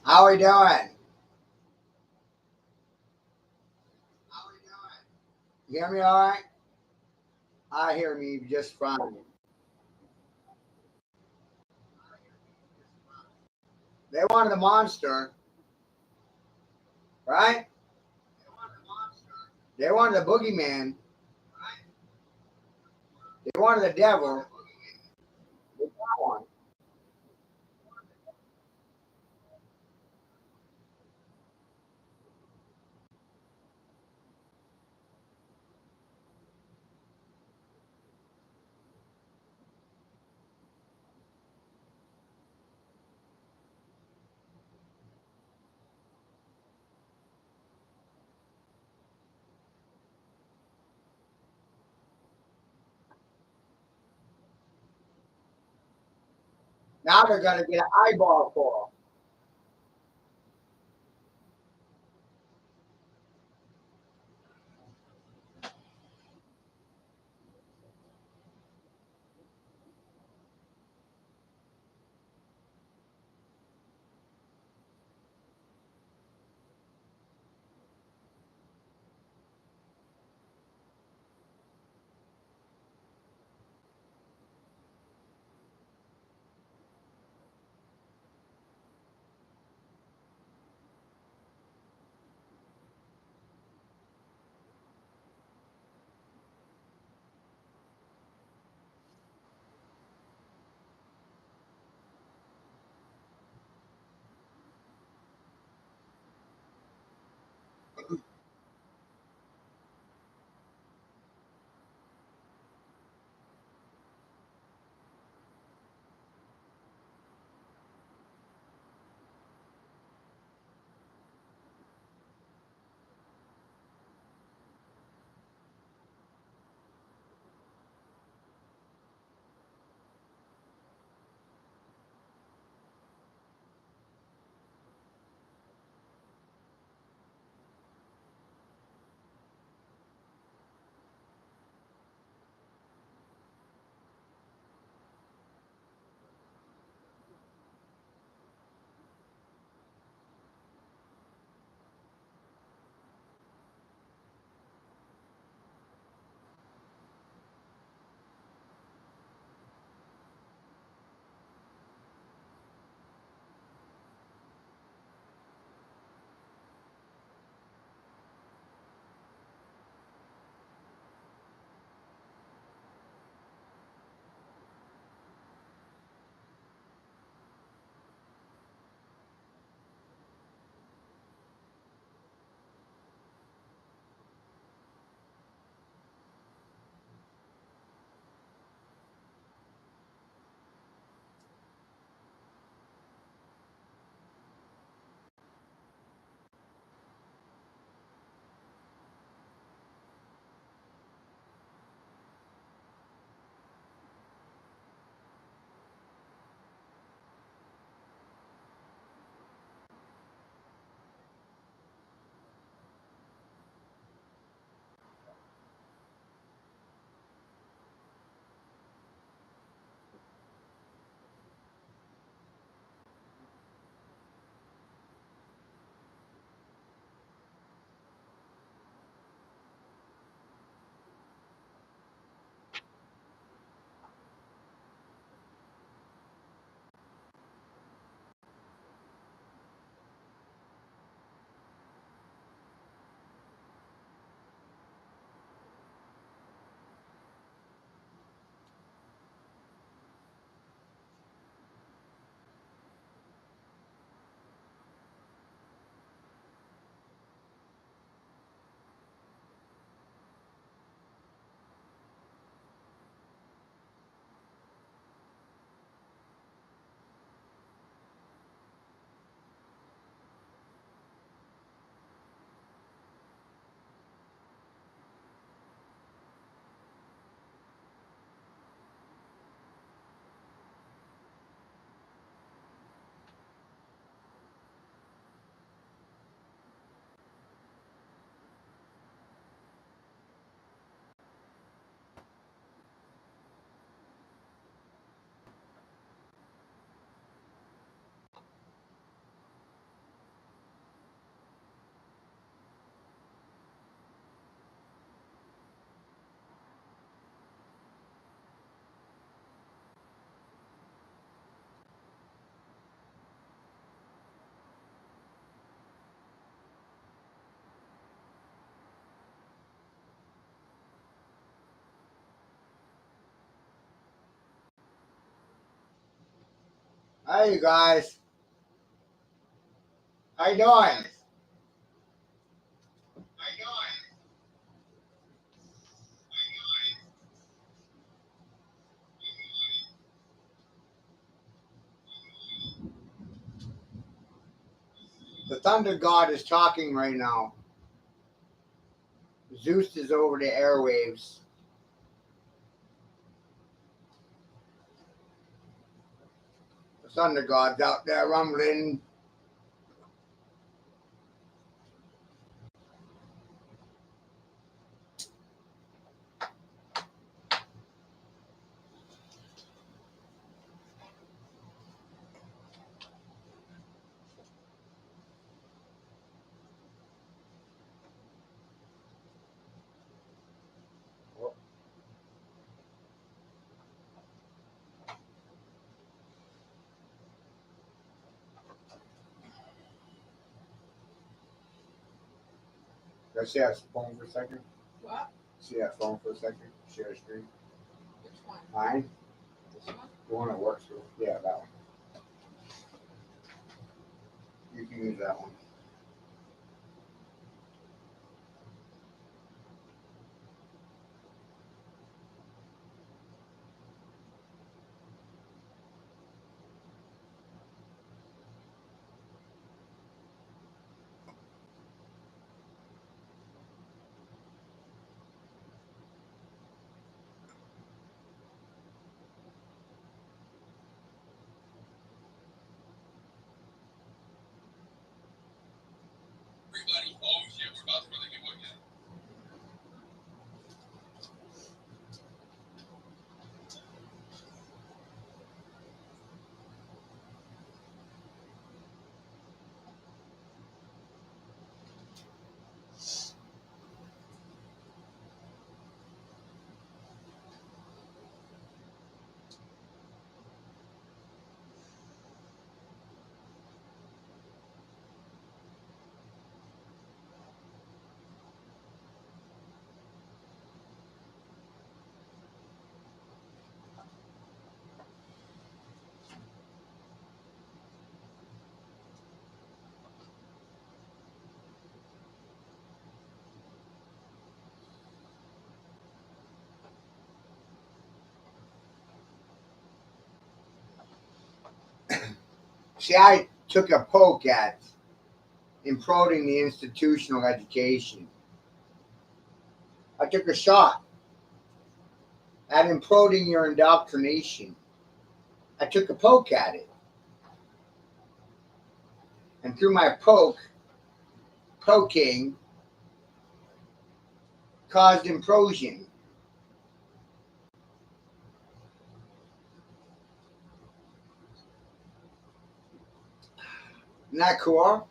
How are we doing? You hear me all right? I hear me just fine. They wanted the monster, right? They wanted the boogeyman. They wanted the devil. They got one. Now they're going to get an eyeball for Hey, you guys. How you doing? The Thunder God is talking right now. Zeus is over the airwaves. The Thunder God's out there rumbling. Can I see that phone for a second? What? See that phone for a second? Share screen. Which one? Mine? This one? The one that works with. Yeah, that one. You can use that one. Everybody. Oh shit, we're about to really get one yet. See, I took a poke at imploding the institutional education. I took a shot at imploding your indoctrination. I took a poke at it. And through my poking caused implosion. Isn't that cool?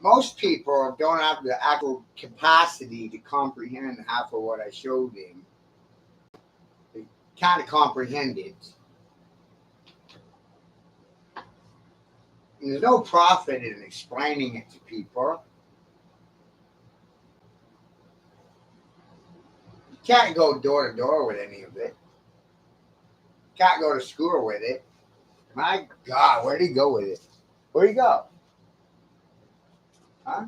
Most people don't have the actual capacity to comprehend half of what I showed them. They can't comprehend it. And there's no profit in explaining it to people. You can't go door to door with any of it. Can't go to school with it. My God, where'd he go with it? Where'd he go? Huh?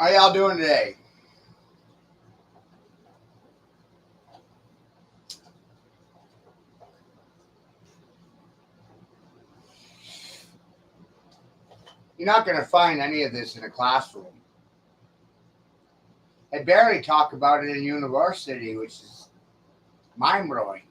How y'all doing today? You're not going to find any of this in a classroom. They barely talk about it in university, which is mind-blowing.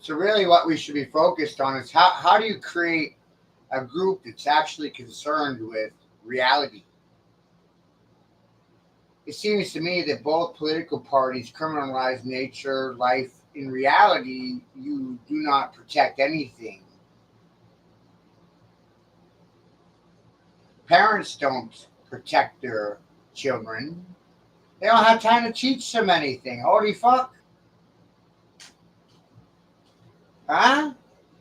So really what we should be focused on is how do you create a group that's actually concerned with reality? It seems to me that both political parties criminalize nature, life. In reality, you do not protect anything. Parents don't protect their children. They don't have time to teach them anything. Holy fuck. Huh?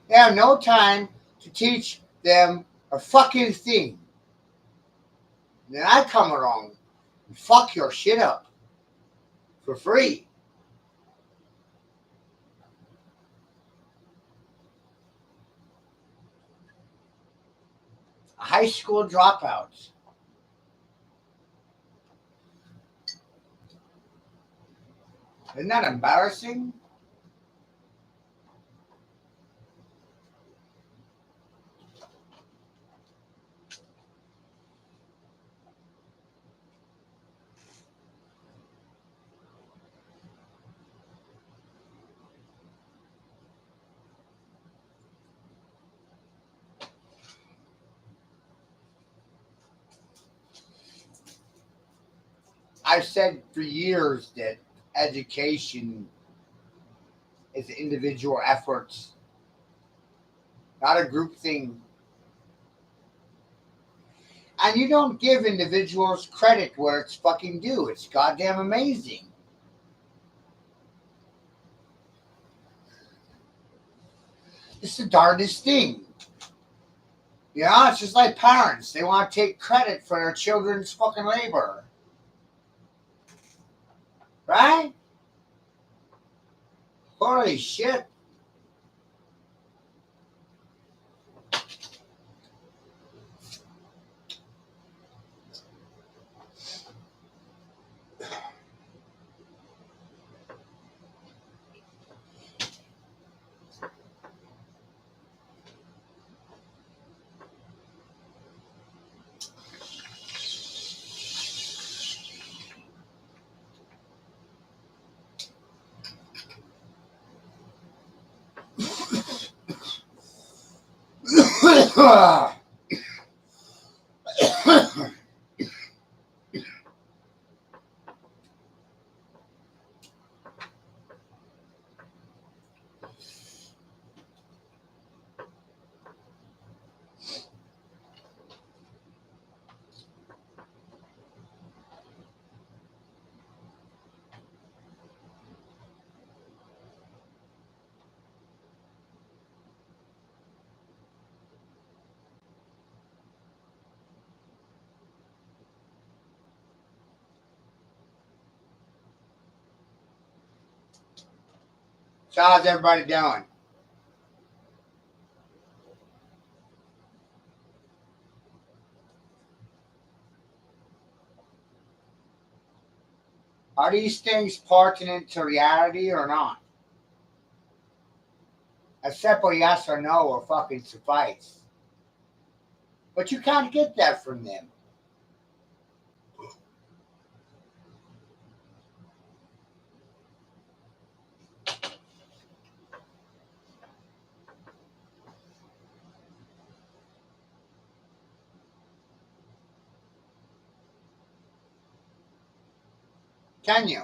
They have no time to teach them a fucking thing. And then I come along and fuck your shit up for free. High school dropouts. Isn't that embarrassing? I've said for years that education is individual efforts, not a group thing. And you don't give individuals credit where it's fucking due. It's goddamn amazing. It's the darndest thing. You know, it's just like parents. They want to take credit for their children's fucking labor. Right? Holy shit. So how's everybody doing? Are these things pertinent to reality or not? A simple yes or no will fucking suffice. But you can't get that from them. Can you?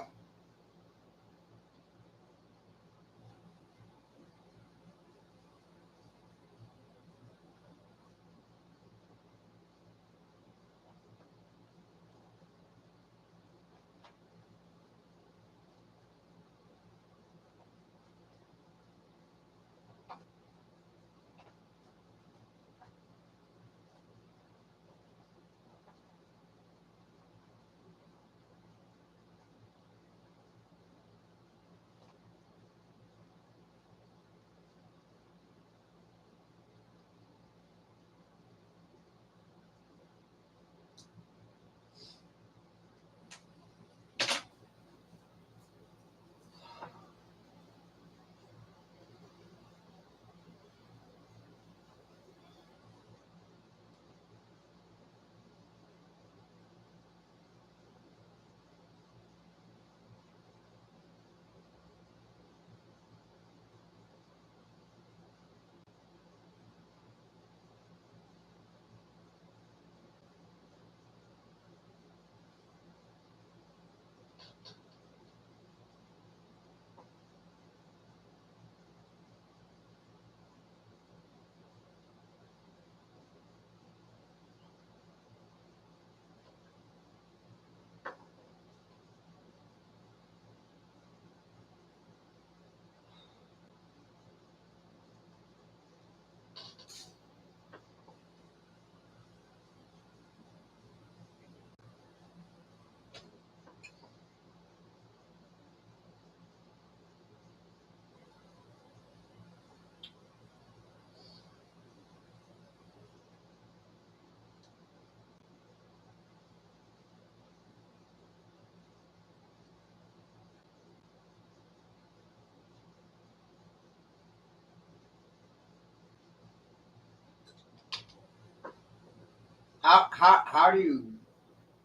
How do you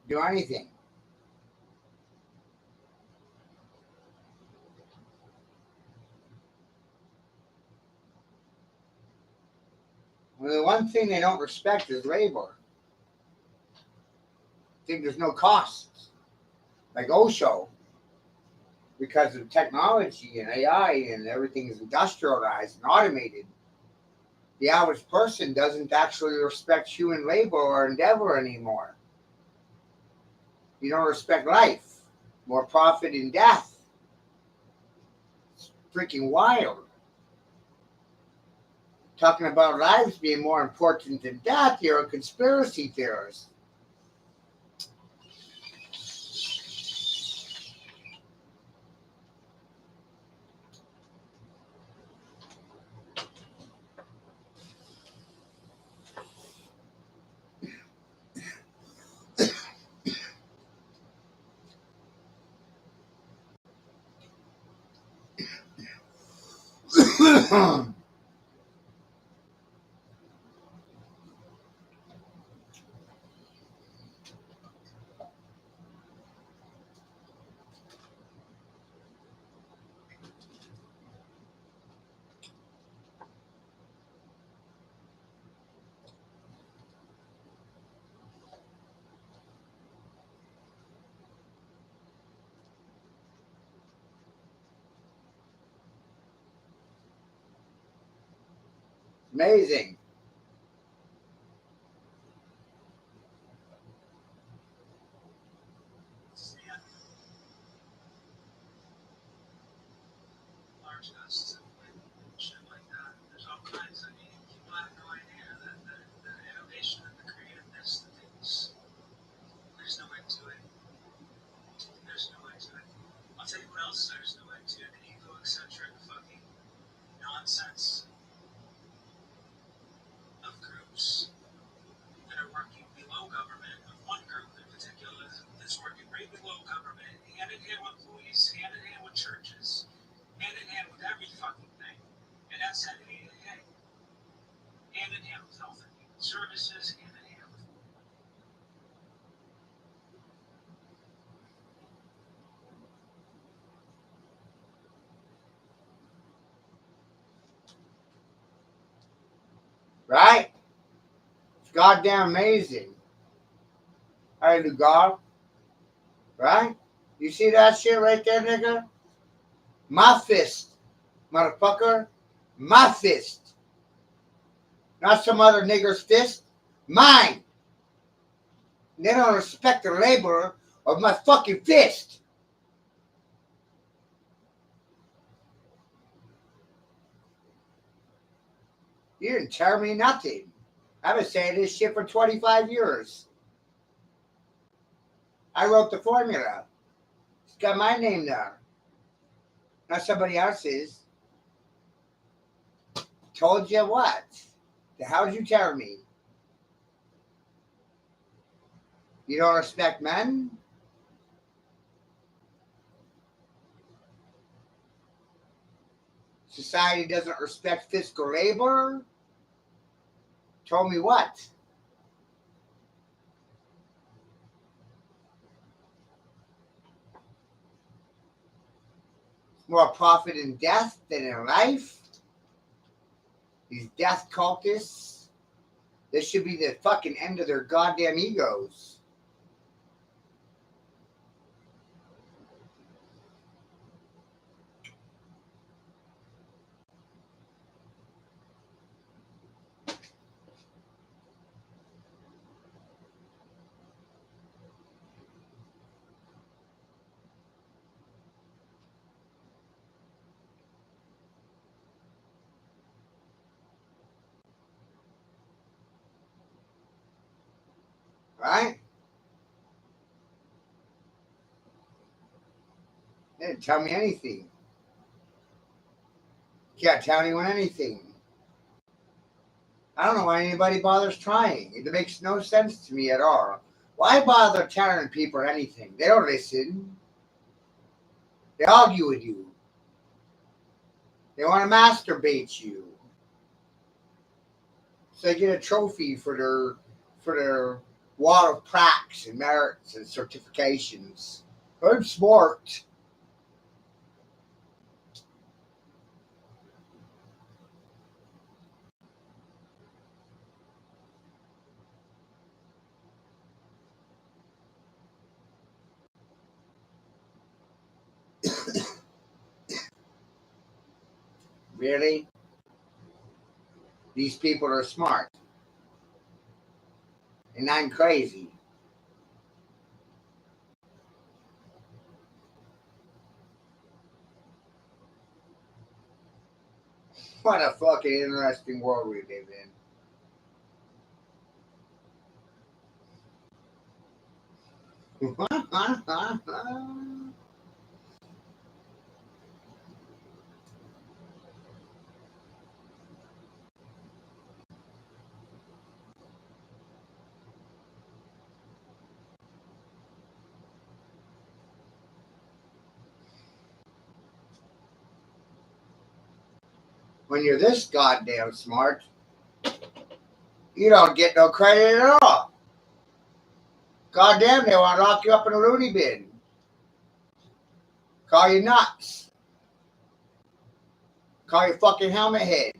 do anything? Well, the one thing they don't respect is labor. I think there's no costs. Like Osho, because of technology and AI and everything is industrialized and automated, the average person doesn't actually respect human labor or endeavor anymore. You don't respect life. More profit in death. It's freaking wild. Talking about lives being more important than death, you're a conspiracy theorist. Amazing. Large gusts and shit like that. There's all kinds. I mean, people have no idea that the innovation and the creativeness, the things, there's no end to it. There's no end to it. I'll tell you what else there's no end to. The egocentric fucking nonsense of groups that are working below government, of one group in particular that's working right below government, hand in hand with police, hand in hand with churches, hand in hand with every fucking thing. And that's NAAA. Hand in hand with health and human services, hand in goddamn amazing. I do God. Right? You see that shit right there, nigga? My fist, motherfucker. My fist. Not some other nigger's fist. Mine. They don't respect the labor of my fucking fist. You didn't tell me nothing. I've been saying this shit for 25 years. I wrote the formula. It's got my name there. Not somebody else's. Told you what? The hell did you tell me? You don't respect men? Society doesn't respect physical labor? Told me what? More profit in death than in life? These death cultists? This should be the fucking end of their goddamn egos. Right? They didn't tell me anything. Can't tell anyone anything. I don't know why anybody bothers trying. It makes no sense to me at all. Why bother telling people anything? They don't listen. They argue with you. They want to masturbate you. So they get a trophy for their wall of plaques and merits and certifications. I'm smart. Really? These people are smart. And I'm crazy. What a fucking interesting world we live in. When you're this goddamn smart, you don't get no credit at all. Goddamn, they want to lock you up in a loony bin. Call you nuts. Call you fucking helmet head.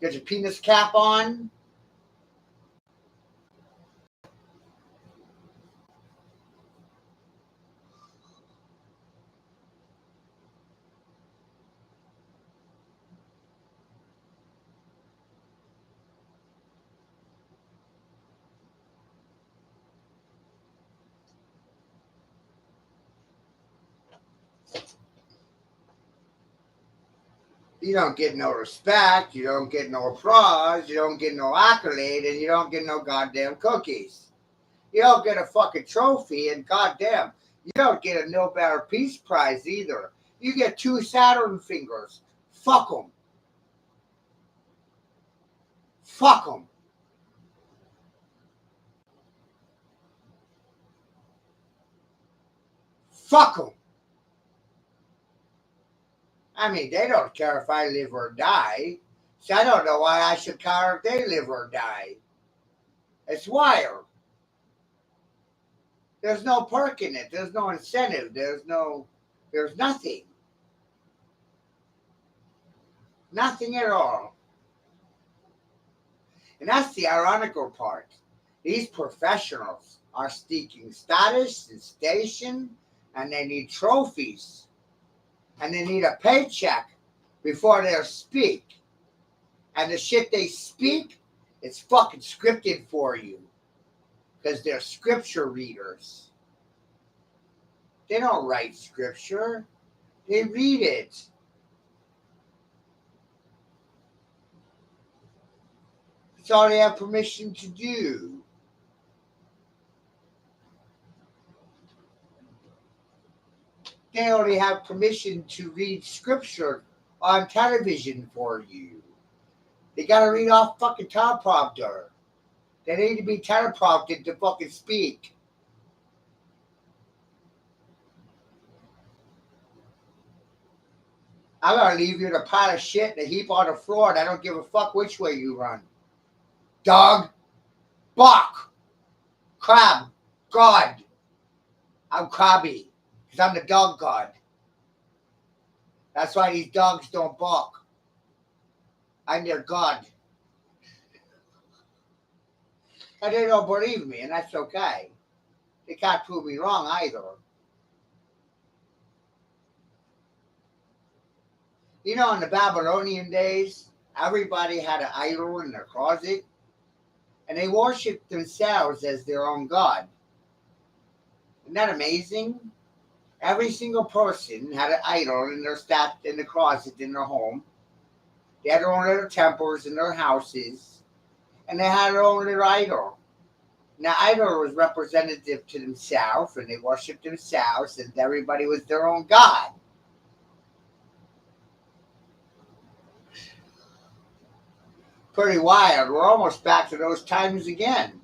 Get your penis cap on. You don't get no respect. You don't get no applause. You don't get no accolade. And you don't get no goddamn cookies. You don't get a fucking trophy. And goddamn, you don't get a Nobel Peace Prize either. You get 2 Saturn fingers. Fuck them. Fuck them. Fuck them. I mean, they don't care if I live or die. So I don't know why I should care if they live or die. It's wild. There's no perk in it. There's no incentive. There's nothing. Nothing at all. And that's the ironical part. These professionals are seeking status and station, and they need trophies, and they need a paycheck before they'll speak. And the shit they speak, it's fucking scripted for you because they're scripture readers. They don't write scripture, they read it. That's all they have permission to do. They only have permission to read scripture on television for you. They gotta read off fucking teleprompter. They need to be teleprompted to fucking speak. I'm gonna leave you in a pile of shit and a heap on the floor, and I don't give a fuck which way you run. Dog, buck, crab, god. I'm crabby, because I'm the dog god. That's why these dogs don't bark. I'm their god. And they don't believe me, and that's okay. They can't prove me wrong either. You know, in the Babylonian days, everybody had an idol in their closet, and they worshipped themselves as their own god. Isn't that amazing? Every single person had an idol in the closet in their home. They had their own little temples in their houses, and they had their own little idol. And the idol was representative to themselves, and they worshipped themselves, and everybody was their own god. Pretty wild. We're almost back to those times again.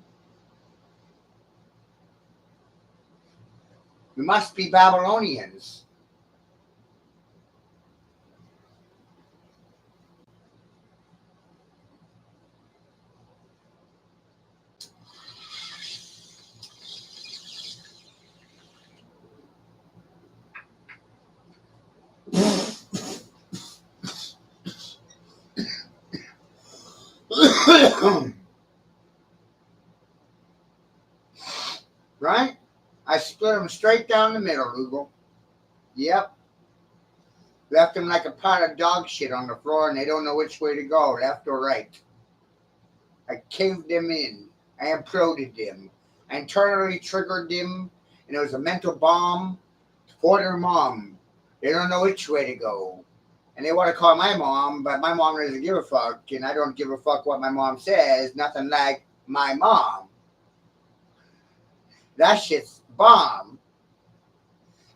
We must be Babylonians. Right? I split them straight down the middle, Google. Yep. Left them like a pile of dog shit on the floor, and they don't know which way to go, left or right. I caved them in. I imploded them. I internally triggered them, and it was a mental bomb for their mom. They don't know which way to go. And they want to call my mom, but my mom doesn't give a fuck, and I don't give a fuck what my mom says. Nothing like my mom. That shit's bomb.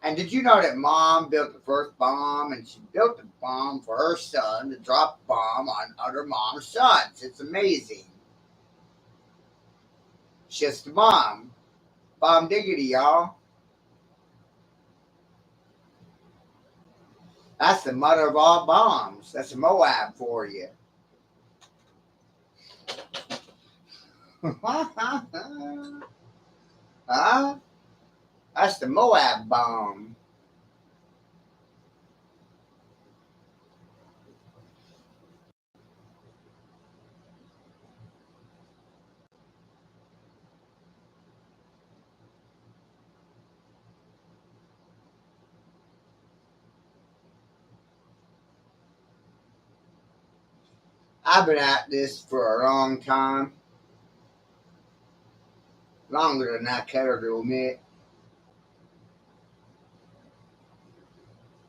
And did you know that mom built the first bomb, and she built the bomb for her son to drop bomb on other mom's sons? It's amazing. Just a bomb. Bomb diggity, y'all. That's the mother of all bombs. That's a Moab for you. Huh? That's the Moab bomb. I've been at this for a long time. Longer than I care to admit.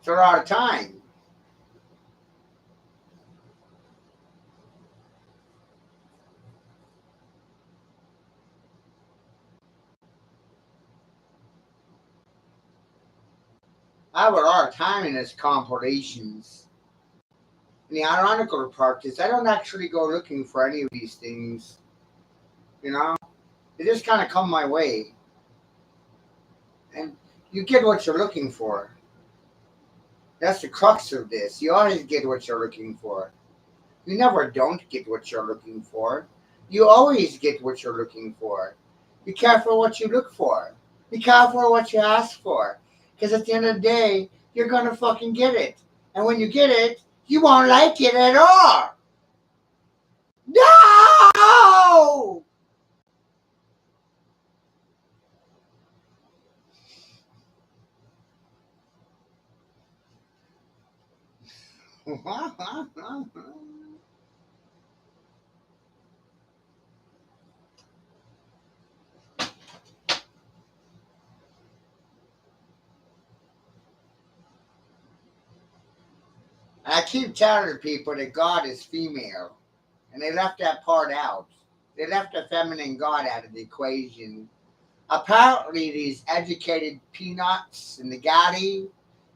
It's a lot of time. I have a lot of time in its compilations. And the ironical part is I don't actually go looking for any of these things. You know? They just kind of come my way. And you get what you're looking for. That's the crux of this. You always get what you're looking for. You never don't get what you're looking for. You always get what you're looking for. Be careful what you look for. Be careful what you ask for. Because at the end of the day, you're going to fucking get it. And when you get it, you won't like it at all. No! No! I keep telling people that God is female, and they left that part out. They left the feminine God out of the equation. Apparently, these educated peanuts and the Gotti,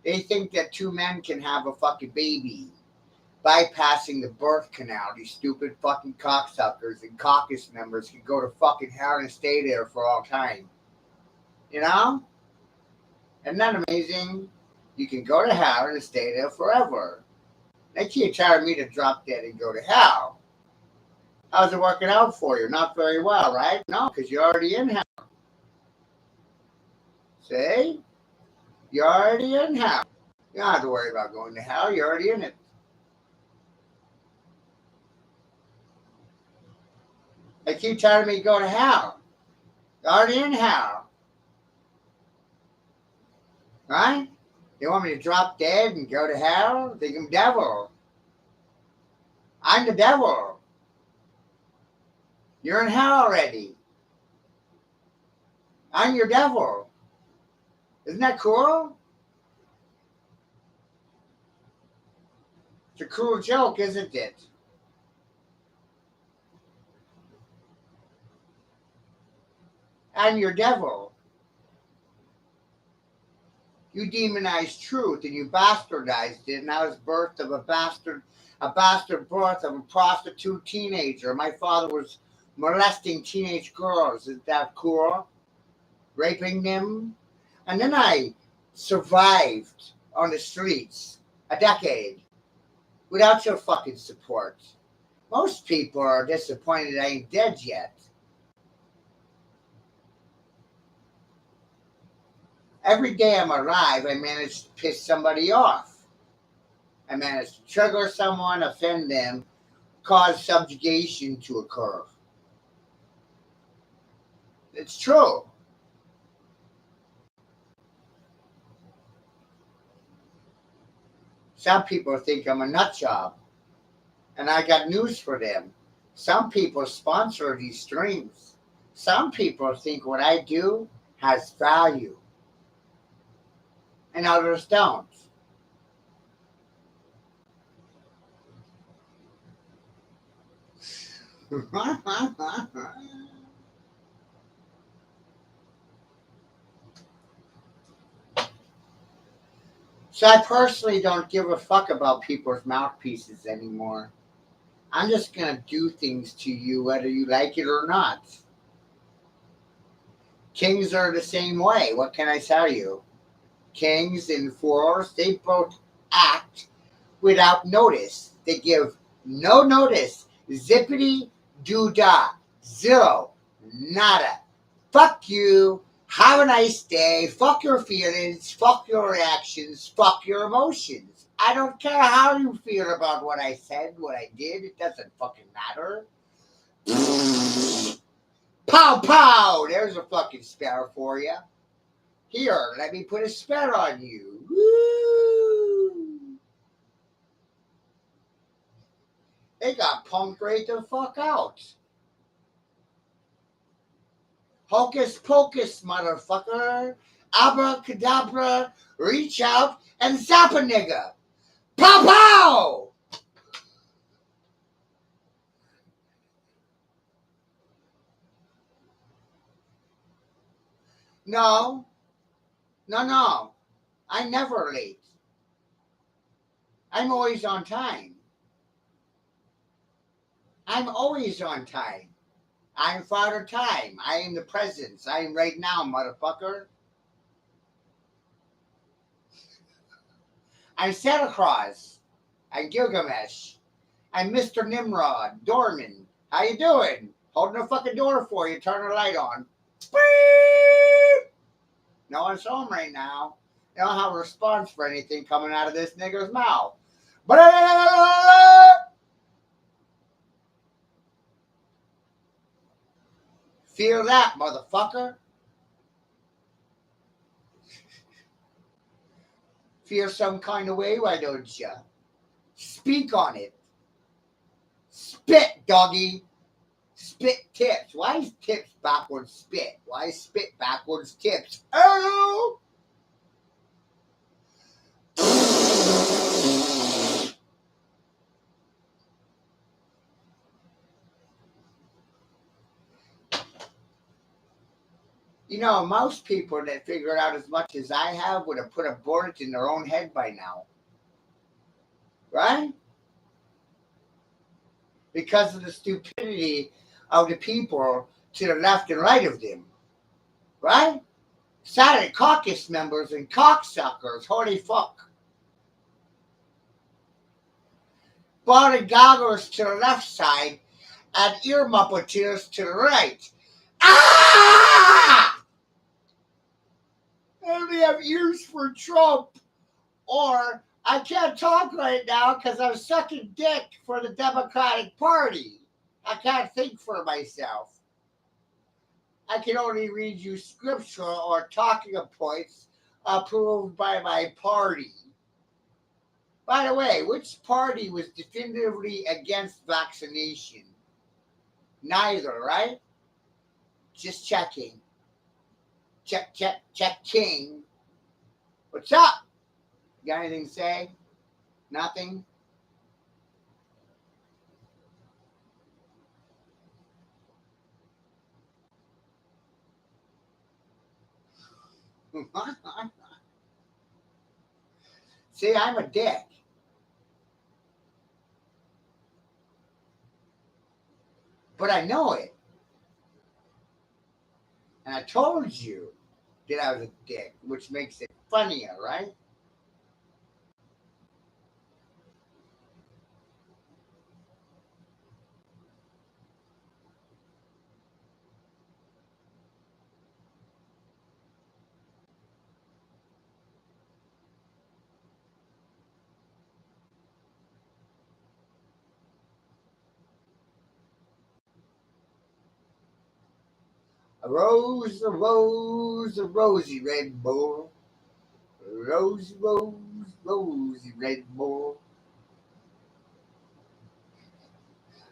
they think that two men can have a fucking baby, bypassing the birth canal. These stupid fucking cocksuckers and caucus members can go to fucking hell and stay there for all time. You know? Isn't that amazing? You can go to hell and stay there forever. They keep telling me to drop dead and go to hell. How's it working out for you? Not very well, right? No, because you're already in hell. See? You're already in hell. You don't have to worry about going to hell. You're already in it. They keep telling me to go to hell. You're already in hell. Right? They want me to drop dead and go to hell? Think I'm devil. I'm the devil. You're in hell already. I'm your devil. Isn't that cool? It's a cool joke, isn't it? I'm your devil. You demonized truth and you bastardized it, and I was birth of a bastard birth of a prostitute teenager. My father was molesting teenage girls. Isn't that cool? Raping them. And then I survived on the streets a decade without your fucking support. Most people are disappointed I ain't dead yet. Every day I'm alive, I manage to piss somebody off. I manage to trigger someone, offend them, cause subjugation to occur. It's true. Some people think I'm a nut job, and I got news for them. Some people sponsor these streams. Some people think what I do has value, and others don't. So I personally don't give a fuck about people's mouthpieces anymore. I'm just going to do things to you whether you like it or not. Kings are the same way. What can I tell you? Kings and fools, they both act without notice. They give no notice. Zippity doo dah. Zero. Nada. Fuck you. Have a nice day. Fuck your feelings. Fuck your reactions. Fuck your emotions. I don't care how you feel about what I said, what I did. It doesn't fucking matter. Pow pow. There's a fucking spell for you. Here, let me put a spell on you. Woo! They got punked right the fuck out. Hocus pocus, motherfucker. Abracadabra, reach out and zap a nigga. Pow pow! No. I'm never late. I'm always on time. I'm always on time. I'm Father Time. I am the presence. I am right now, motherfucker. I'm Santa Claus. I'm Gilgamesh. I'm Mr. Nimrod. Dorman. How you doing? Holding the fucking door for you. Turn the light on. Beep! No one's home right now. They don't have a response for anything coming out of this nigger's mouth. But. Feel that, motherfucker? Feel some kind of way, why don't you? Speak on it. Spit, doggy. Spit tips. Why is tips backwards spit? Why is spit backwards tips? Oh! You know, most people that figure out as much as I have would have put a bullet in their own head by now. Right? Because of the stupidity of the people to the left and right of them. Right? Saturday caucus members and cocksuckers. Holy fuck. Body goggles to the left side and ear muppeters to the right. Ah! I only have ears for Trump. Or I can't talk right now because I'm sucking dick for the Democratic Party. I can't think for myself. I can only read you scriptural or talking points approved by my party. By the way, which party was definitively against vaccination? Neither, right? Just checking. Checking. What's up? You got anything to say? Nothing? See, I'm a dick. But I know it. And I told you that I was a dick, which makes it funnier, right? A rose, a rose, a rosy red bull. Rose, rose, rosy red bull.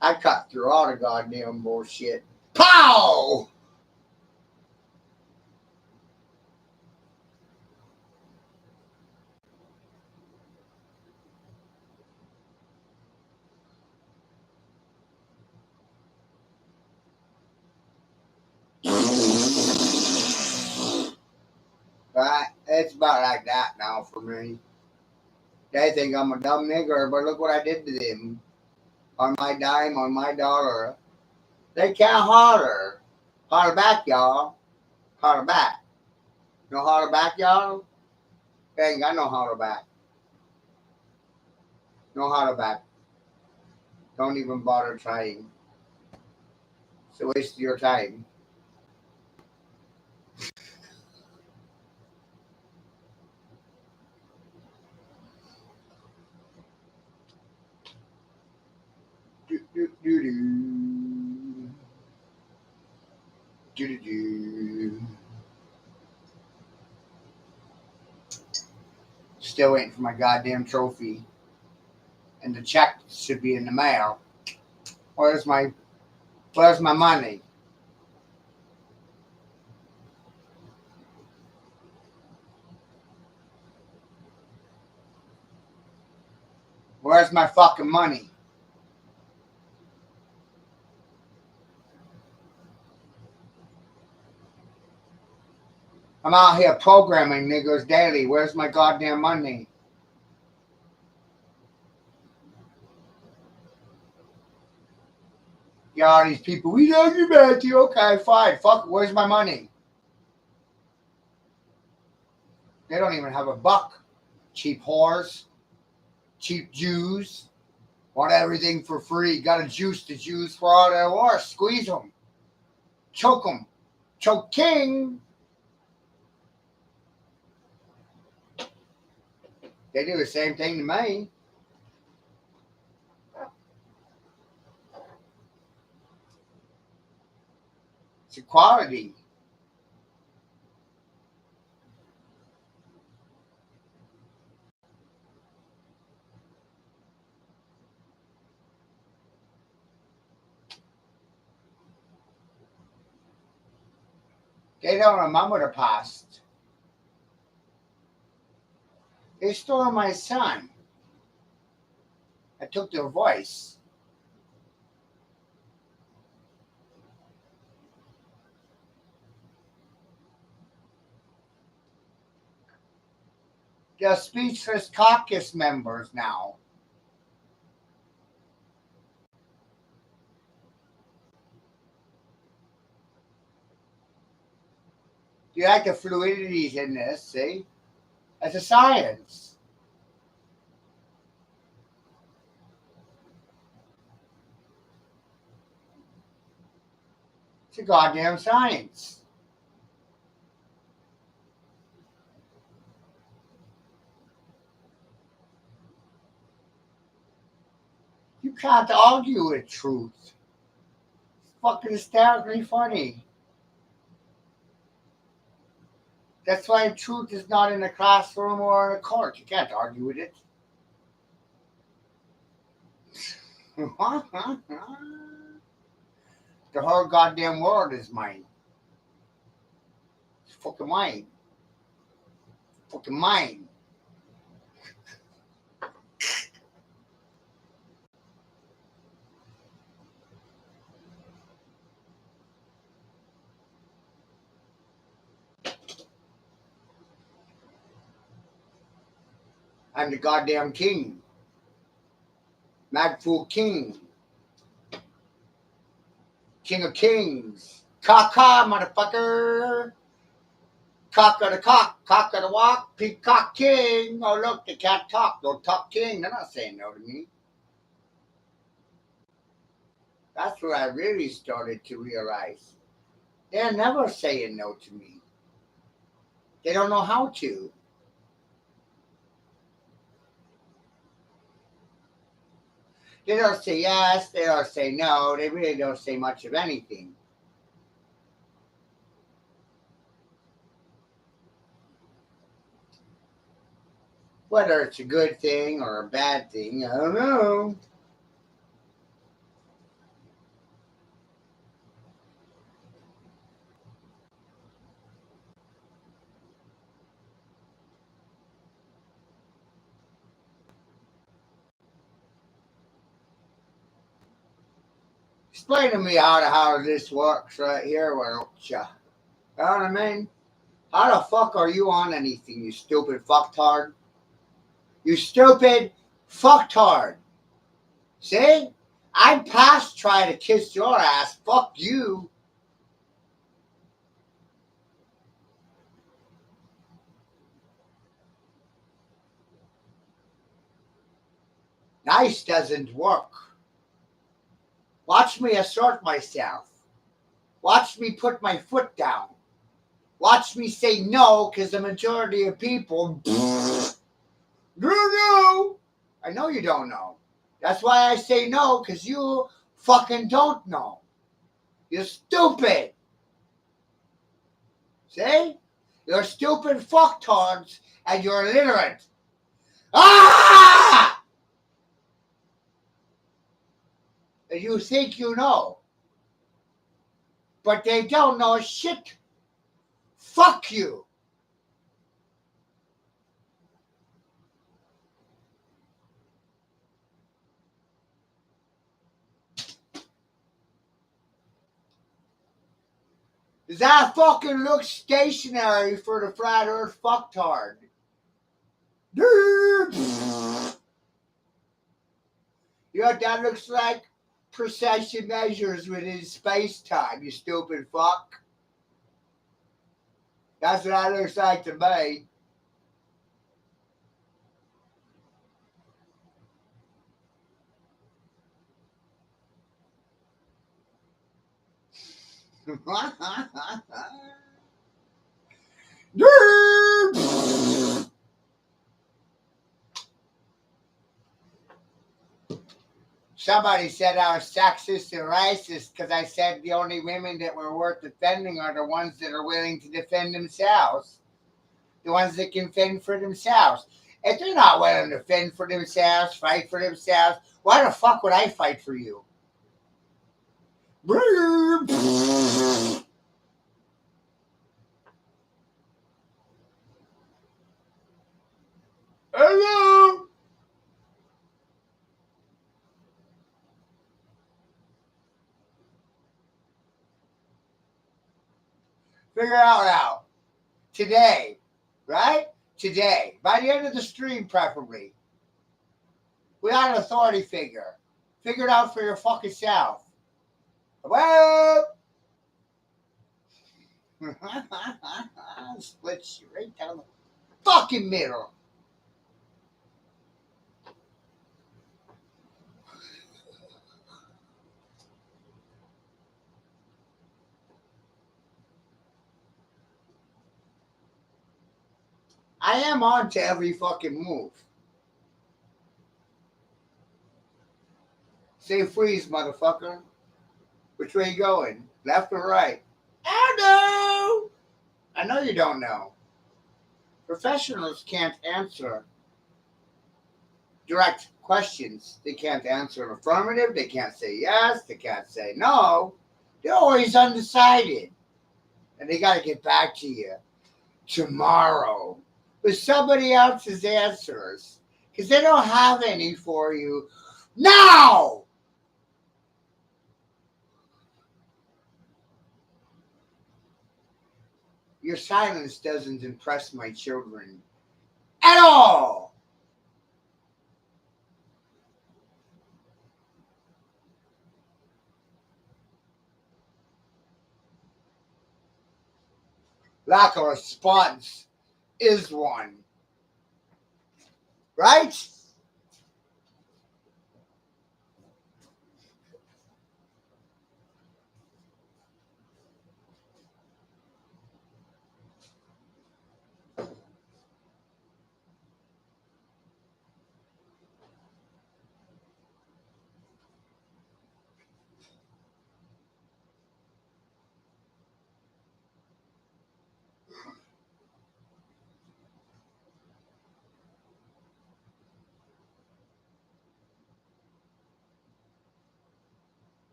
I cut through all the goddamn bullshit. Pow! Right? It's about like that now for me. They think I'm a dumb nigger, but look what I did to them. On my dime, on my dollar. They can't holler. Holler back, y'all. Holler back. No holler back, y'all? They ain't got no holler back. No holler back. Don't even bother trying. It's a waste of your time. Do, do, do, do. Do, do, do. Still waiting for my goddamn trophy. And the check should be in the mail. Where's my money? Where's my fucking money? I'm out here programming niggers daily. Where's my goddamn money? Yeah, all these people, we don't give back to you. Okay, fine. Fuck, where's my money? They don't even have a buck. Cheap whores. Cheap Jews. Want everything for free. Got to juice the Jews for all their war. Squeeze them. Choke them. Choke king. They do the same thing to me. It's equality. They don't remember the past. They stole my son. I took their voice. They're speechless caucus members now. You like the fluidities in this, see? It's a science. It's a goddamn science. You can't argue with truth. It's fucking hysterically funny. That's why truth is not in a classroom or in a court. You can't argue with it. The whole goddamn world is mine. It's fucking mine. Fucking mine. I'm the goddamn king. Mad Fool King. King of Kings. Caw, motherfucker. Cock of the cock, cock of the walk, peacock king. Oh, look, they can't talk. Don't talk king. They're not saying no to me. That's what I really started to realize. They're never saying no to me. They don't know how to. They don't say yes, they don't say no, they really don't say much of anything. Whether it's a good thing or a bad thing, I don't know. Explain to me how this works right here, why don't you? You know what I mean? How the fuck are you on anything, you stupid fucktard? You stupid fucktard. See? I'm past trying to kiss your ass. Fuck you. Nice doesn't work. Watch me assert myself. Watch me put my foot down. Watch me say no, because the majority of people don't know. I know you don't know. That's why I say no, because you fucking don't know. You're stupid. See? You're stupid fucktards and you're illiterate. Ah! And you think you know. But they don't know shit. Fuck you. Does that fucking look stationary for the flat earth fucktard? You know what that looks like? Precession measures within space time, you stupid fuck. That's what that looks like to me. Somebody said I was sexist and racist because I said the only women that were worth defending are the ones that are willing to defend themselves. The ones that can fend for themselves. If they're not willing to fend for themselves, fight for themselves, why the fuck would I fight for you? Hello? Figure out now. Today, right? Today, by the end of the stream, preferably, without an authority figure. Figure it out for your fucking self. Well, split you right down the fucking middle. I am on to every fucking move. Say freeze, motherfucker. Which way you going? Left or right? I know. I know you don't know. Professionals can't answer direct questions. They can't answer an affirmative. They can't say yes. They can't say no. They're always undecided. And they got to get back to you tomorrow with somebody else's answers because they don't have any for you now. Your silence doesn't impress my children at all. Lack of response is one. Right?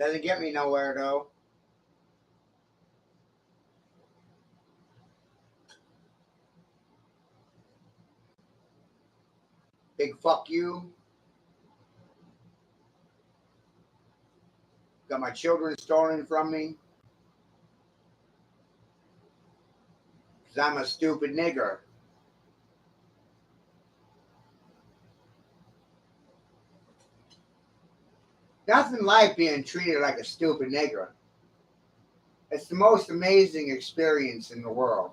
Doesn't get me nowhere though. Big fuck you. Got my children stolen from me because I'm a stupid nigger. Nothing like being treated like a stupid nigger. It's the most amazing experience in the world.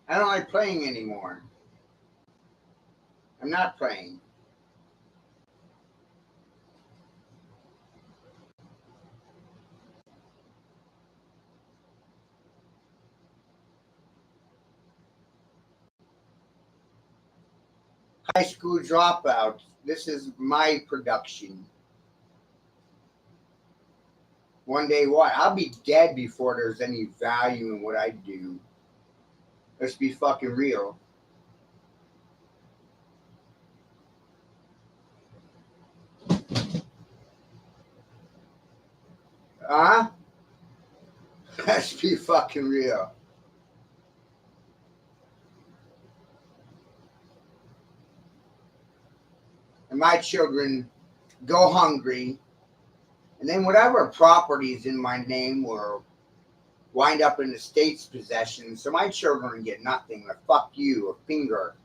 I don't like playing anymore. I'm not playing. high school dropouts. This is my production. One day what? I'll be dead before there's any value in what I do. Let's be fucking real. Huh? Let's be fucking real. And my children go hungry, and then whatever properties in my name will wind up in the state's possession. So my children get nothing. A fuck you, a finger.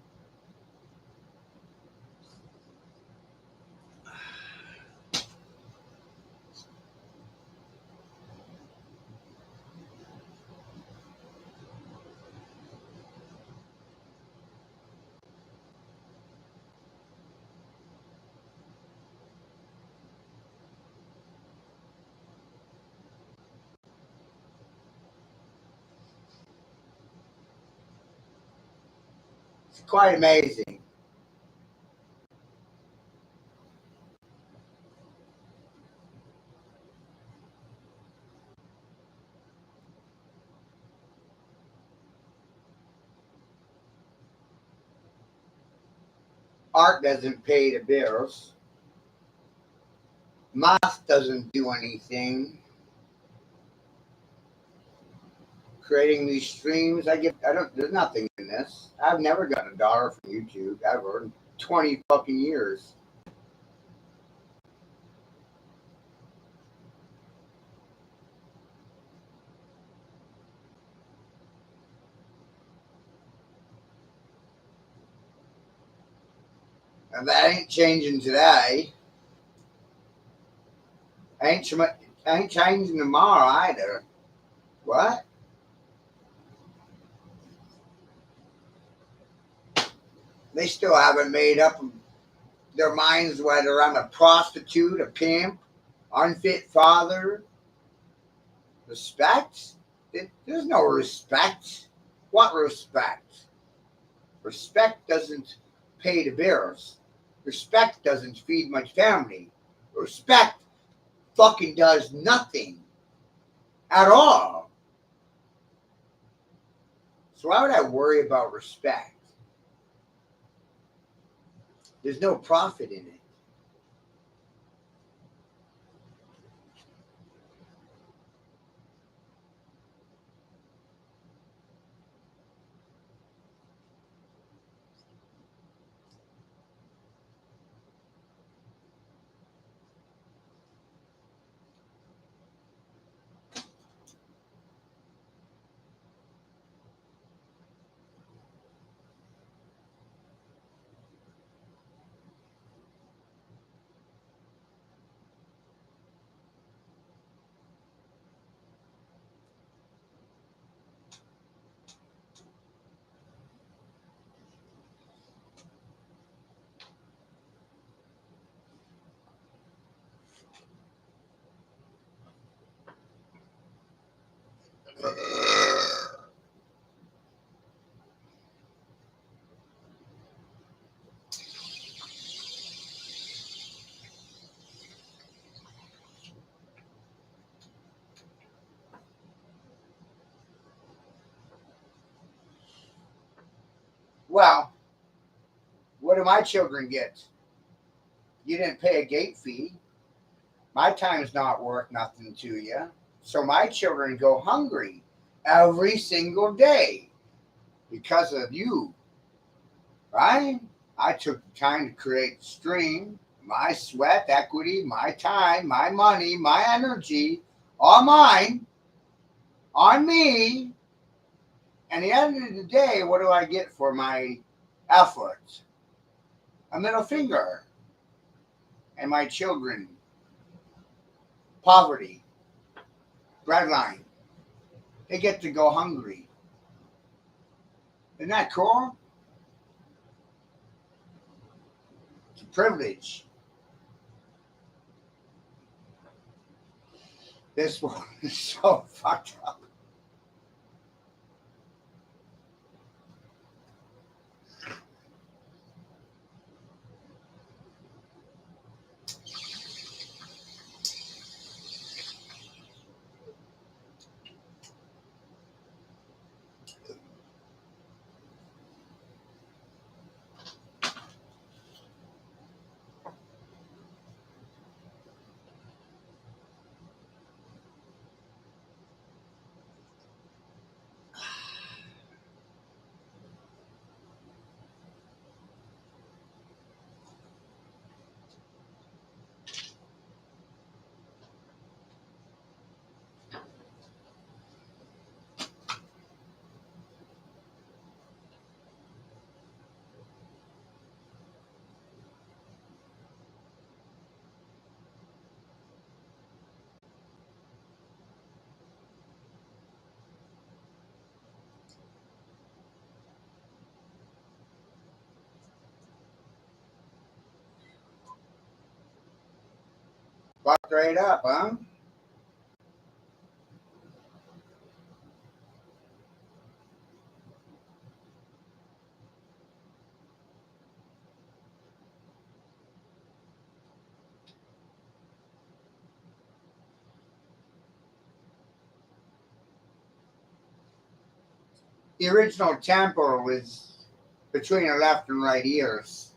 It's quite amazing. Art doesn't pay the bills. Moss doesn't do anything. Creating these streams, there's nothing in this. I've never gotten $1 from YouTube ever in 20 fucking years. And that ain't changing today. Ain't changing tomorrow either. What? They still haven't made up their minds whether I'm a prostitute, a pimp, unfit father. Respect? There's no respect. What respect? Respect doesn't pay the bills. Respect doesn't feed my family. Respect fucking does nothing at all. So why would I worry about respect? There's no profit in it. Well, what do my children get? You didn't pay a gate fee. My time's not worth nothing to you. So my children go hungry every single day because of you, right? I took the time to create the stream, my sweat equity, my time, my money, my energy, all mine, on me. And at the end of the day, what do I get for my effort? A middle finger. And my children, poverty, breadline. They get to go hungry. Isn't that cool? It's a privilege. This world is so fucked up. Fucked right up, huh? The original temple was between her left and right ears.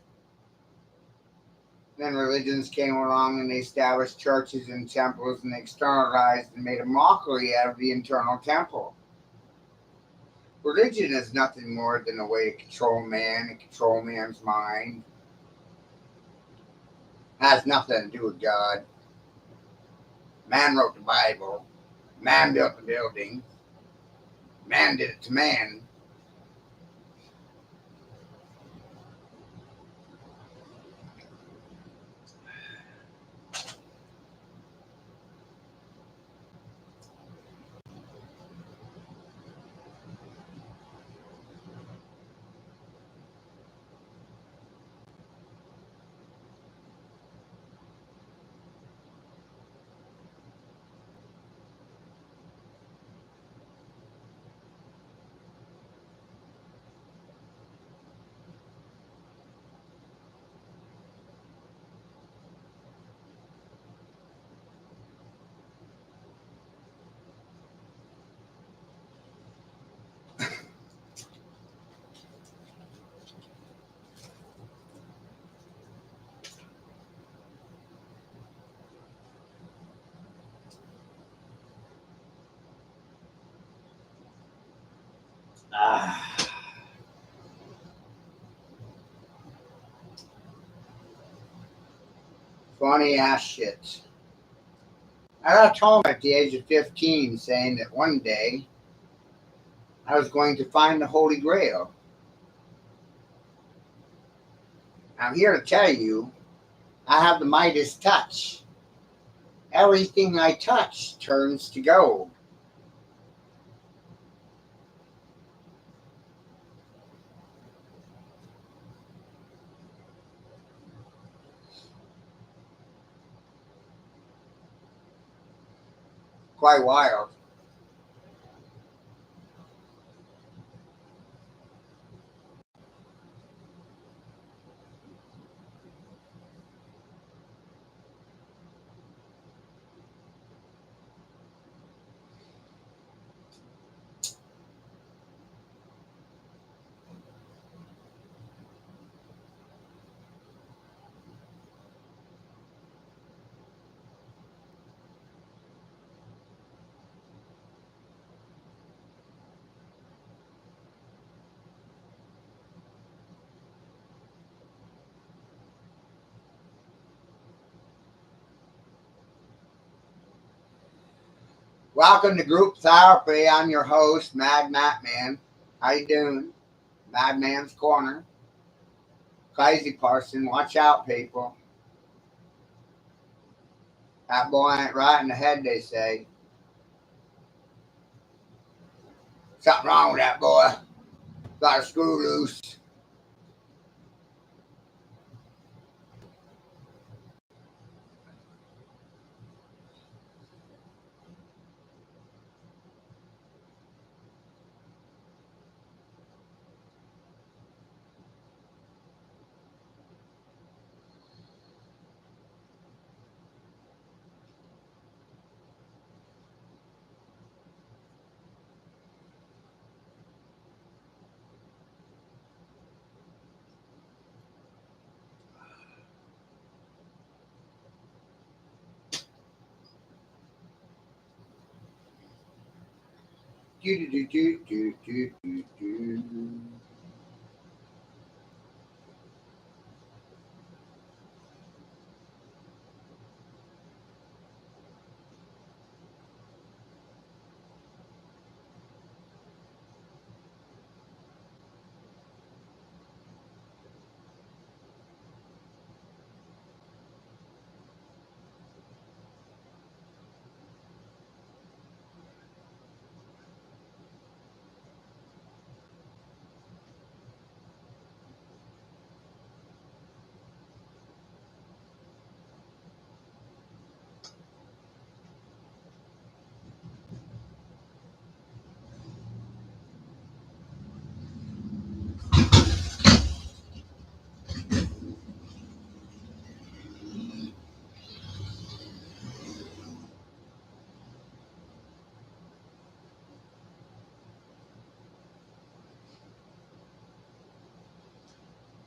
Then religions came along and they established churches and temples and externalized and made a mockery out of the internal temple. Religion is nothing more than a way to control man and control man's mind. Has nothing to do with God. Man wrote the Bible. Man built the building. Man did it to man. Ah. Funny ass shit. I left home at the age of 15 saying that one day I was going to find the Holy Grail. I'm here to tell you I have the Midas touch. Everything I touch turns to gold. Quite wild. Welcome to Group Therapy. I'm your host, Mad Matt Man. How you doing? Madman's Corner. Crazy person. Watch out, people. That boy ain't right in the head, they say. Something wrong with that boy. Got a screw loose. Do, do, do, do, do, do, do.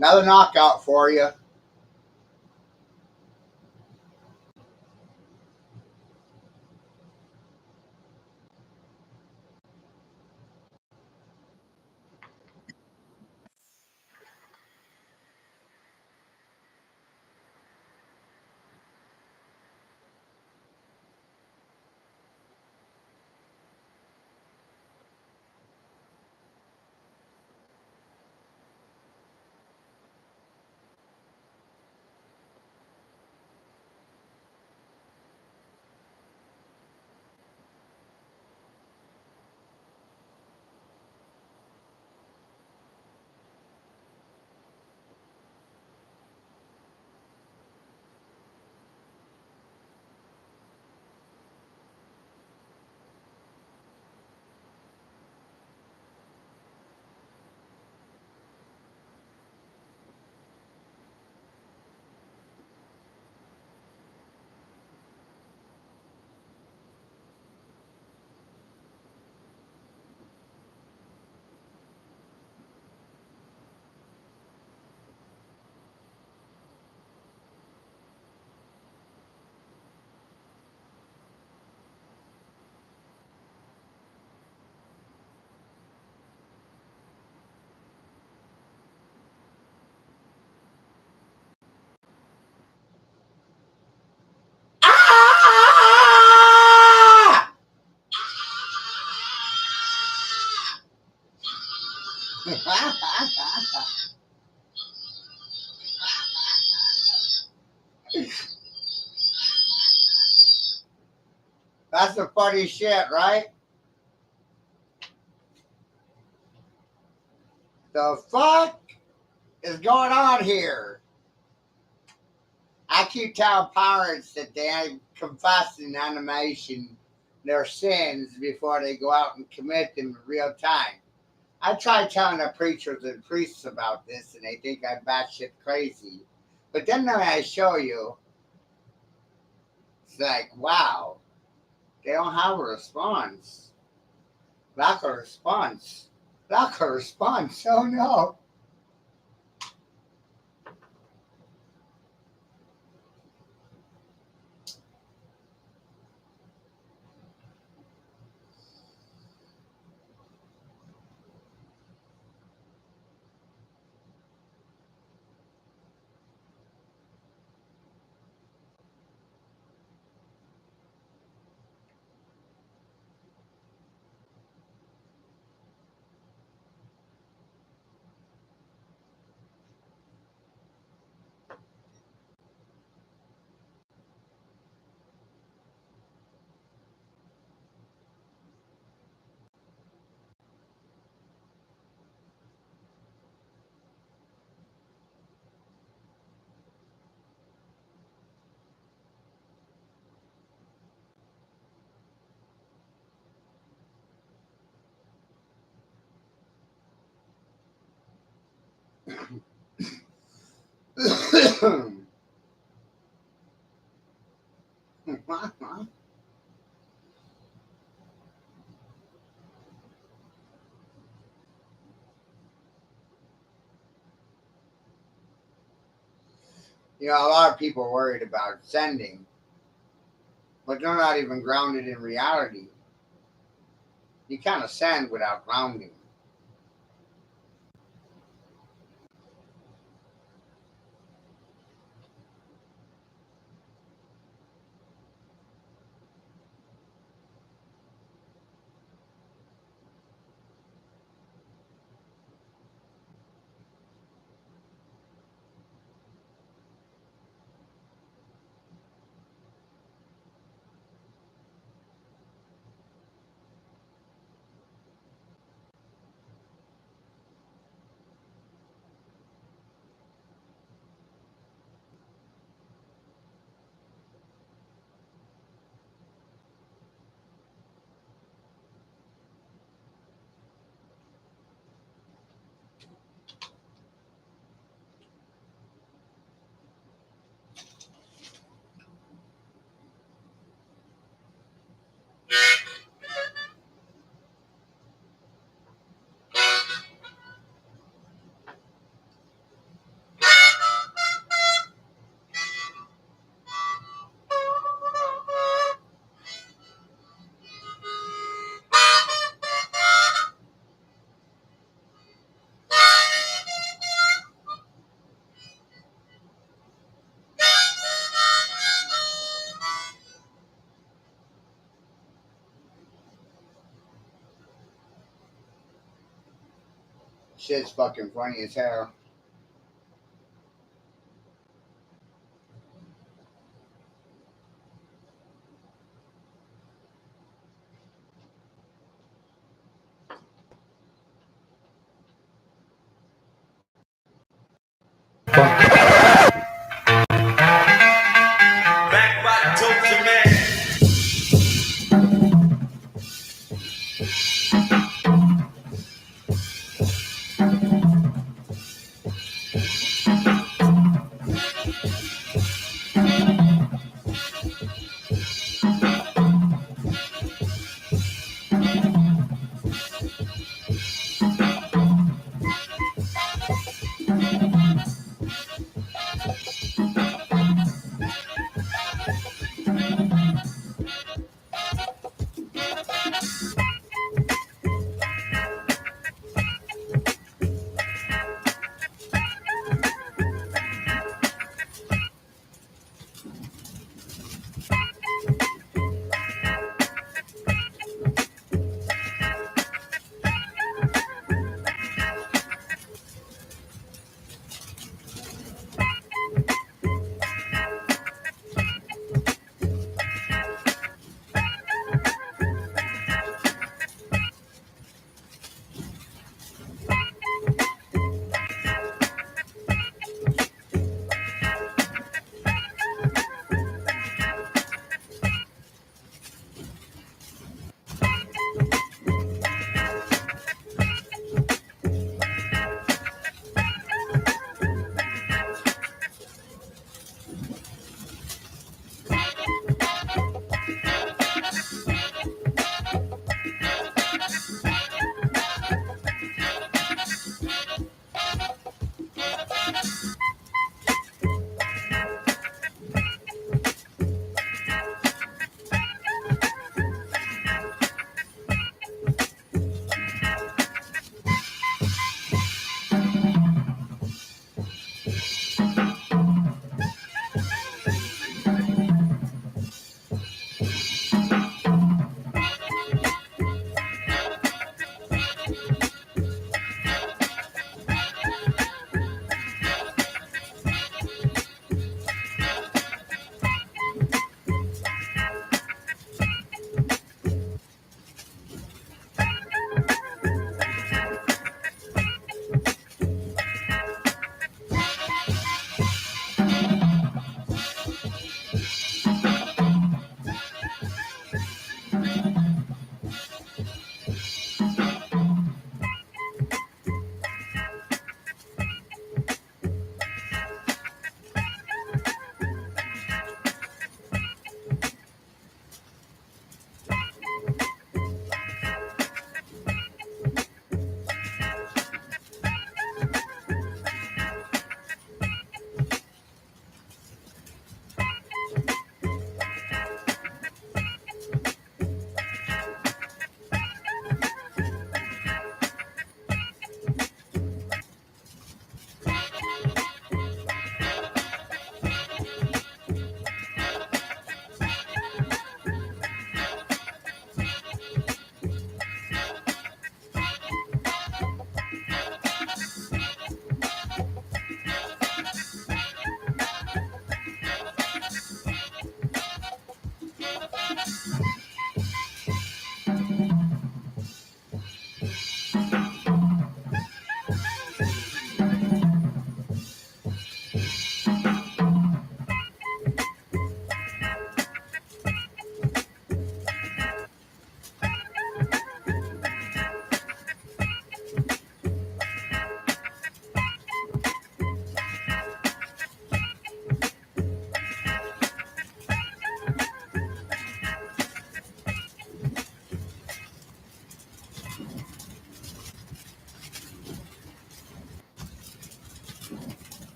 Another knockout for you. Ah! That's the funny shit, right? The fuck is going on here? I keep telling parents that they ain't confessing animation their sins before they go out and commit them in real time. I try telling the preachers and priests about this, and they think I'm batshit crazy. But then when I show you, it's like, wow, they don't have a response. Lack of response. Lack of response. Oh no. You know, a lot of people are worried about sending, but they're not even grounded in reality. You kind of send without grounding. Shit's fucking funny as hell. Back by Dope Man.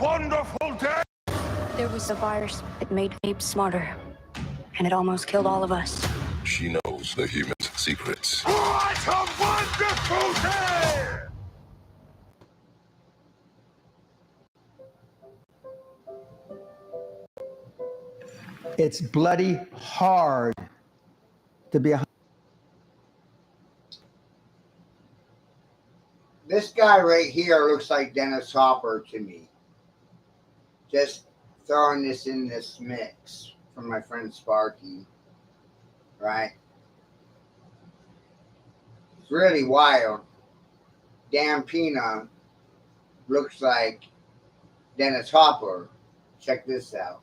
wonderful day! There was a virus that made apes smarter, and it almost killed all of us. She knows the human's secrets. What a wonderful day! It's bloody hard to be a. This guy right here looks like Dennis Hopper to me. Just throwing this in this mix from my friend Sparky. Right? It's really wild. Dan Pena looks like Dennis Hopper. Check this out.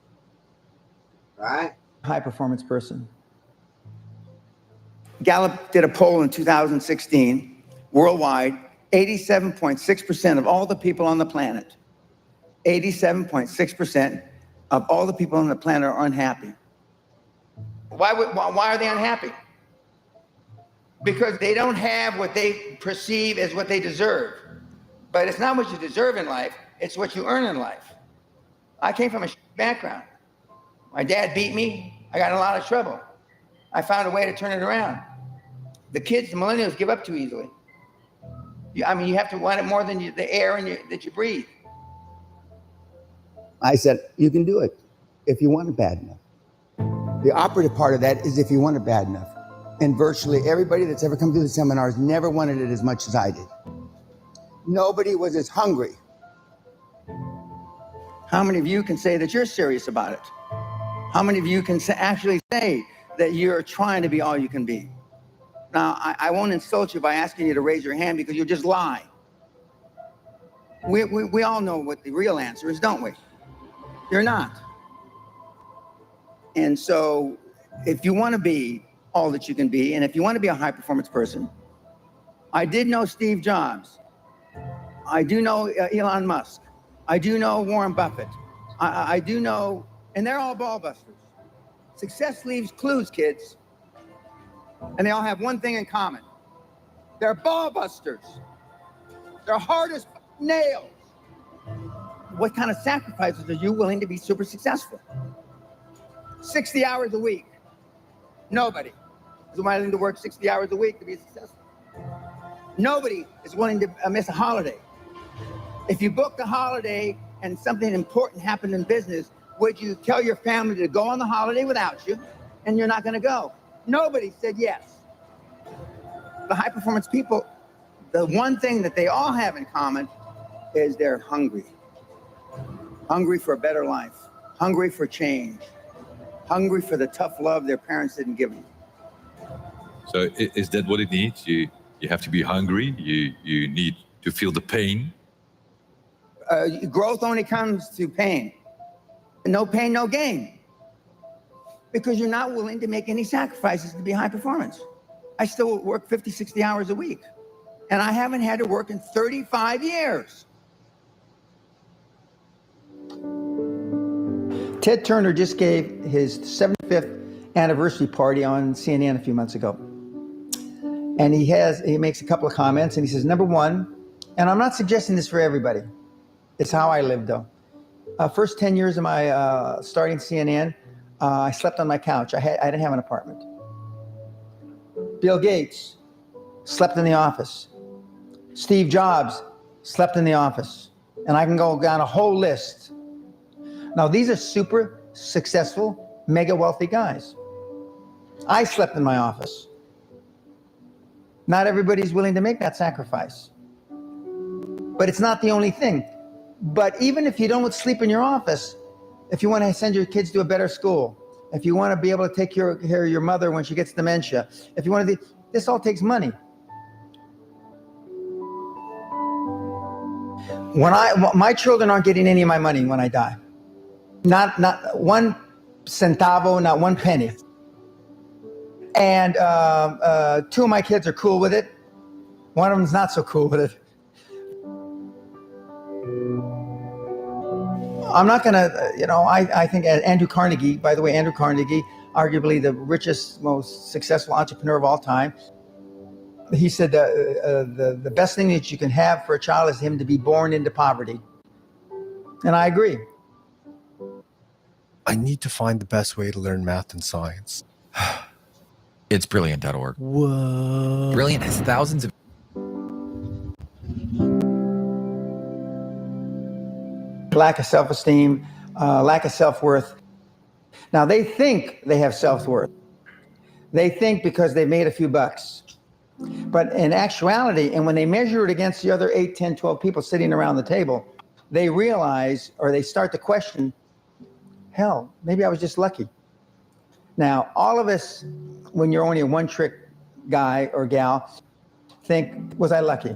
Right? High performance person. Gallup did a poll in 2016, worldwide, 87.6% of all the people on the planet, 87.6% of all the people on the planet are unhappy. Why are they unhappy? Because they don't have what they perceive as what they deserve. But it's not what you deserve in life, it's what you earn in life. I came from a background. My dad beat me. I got in a lot of trouble. I found a way to turn it around. The kids, the millennials, give up too easily. You have to want it more than the air that you breathe. I said, you can do it if you want it bad enough. The operative part of that is if you want it bad enough. And virtually everybody that's ever come through the seminars never wanted it as much as I did. Nobody was as hungry. How many of you can say that you're serious about it? How many of you can actually say that you're trying to be all you can be? Now, I won't insult you by asking you to raise your hand because you'll just lie. We all know what the real answer is, don't we? You're not. And so if you want to be all that you can be, and if you want to be a high performance person, I did know Steve Jobs. I do know Elon Musk. I do know Warren Buffett. I do know, and they're all ball busters. Success leaves clues, kids. And they all have one thing in common. They're ball busters. They're hard as nails. What kind of sacrifices are you willing to be super successful? 60 hours a week. Nobody is willing to work 60 hours a week to be successful. Nobody is willing to miss a holiday. If you booked a holiday and something important happened in business, would you tell your family to go on the holiday without you? And you're not going to go. Nobody said yes. The high performance people, the one thing that they all have in common is they're hungry. Hungry for a better life. Hungry for change. Hungry for the tough love their parents didn't give them. So is that what it needs? You have to be hungry. You need to feel the pain. Growth only comes through pain. No pain, no gain. Because you're not willing to make any sacrifices to be high performance. I still work 50, 60 hours a week. And I haven't had to work in 35 years. Ted Turner just gave his 75th anniversary party on CNN a few months ago. And he makes a couple of comments, and he says, number one, and I'm not suggesting this for everybody. It's how I live, though. First 10 years of my starting CNN, I slept on my couch. I didn't have an apartment. Bill Gates slept in the office. Steve Jobs slept in the office. And I can go down a whole list. Now, these are super successful, mega wealthy guys. I slept in my office. Not everybody's willing to make that sacrifice. But it's not the only thing. But even if you don't sleep in your office, if you want to send your kids to a better school, if you want to be able to take care of your mother when she gets dementia, if you want to, this all takes money. My children aren't getting any of my money when I die. Not one centavo, not one penny. And two of my kids are cool with it. One of them's not so cool with it. I'm not going to, I think Andrew Carnegie, by the way, Andrew Carnegie, arguably the richest, most successful entrepreneur of all time. He said the best thing that you can have for a child is him to be born into poverty. And I agree. I need to find the best way to learn math and science. It's brilliant.org. Whoa. Brilliant has thousands of Lack of self-esteem, lack of self-worth. Now, they think they have self-worth. They think because they made a few bucks. But in actuality, and when they measure it against the other 8, 10, 12 people sitting around the table, they realize, or they start to question, hell, maybe I was just lucky. Now, all of us, when you're only a one-trick guy or gal, think, was I lucky?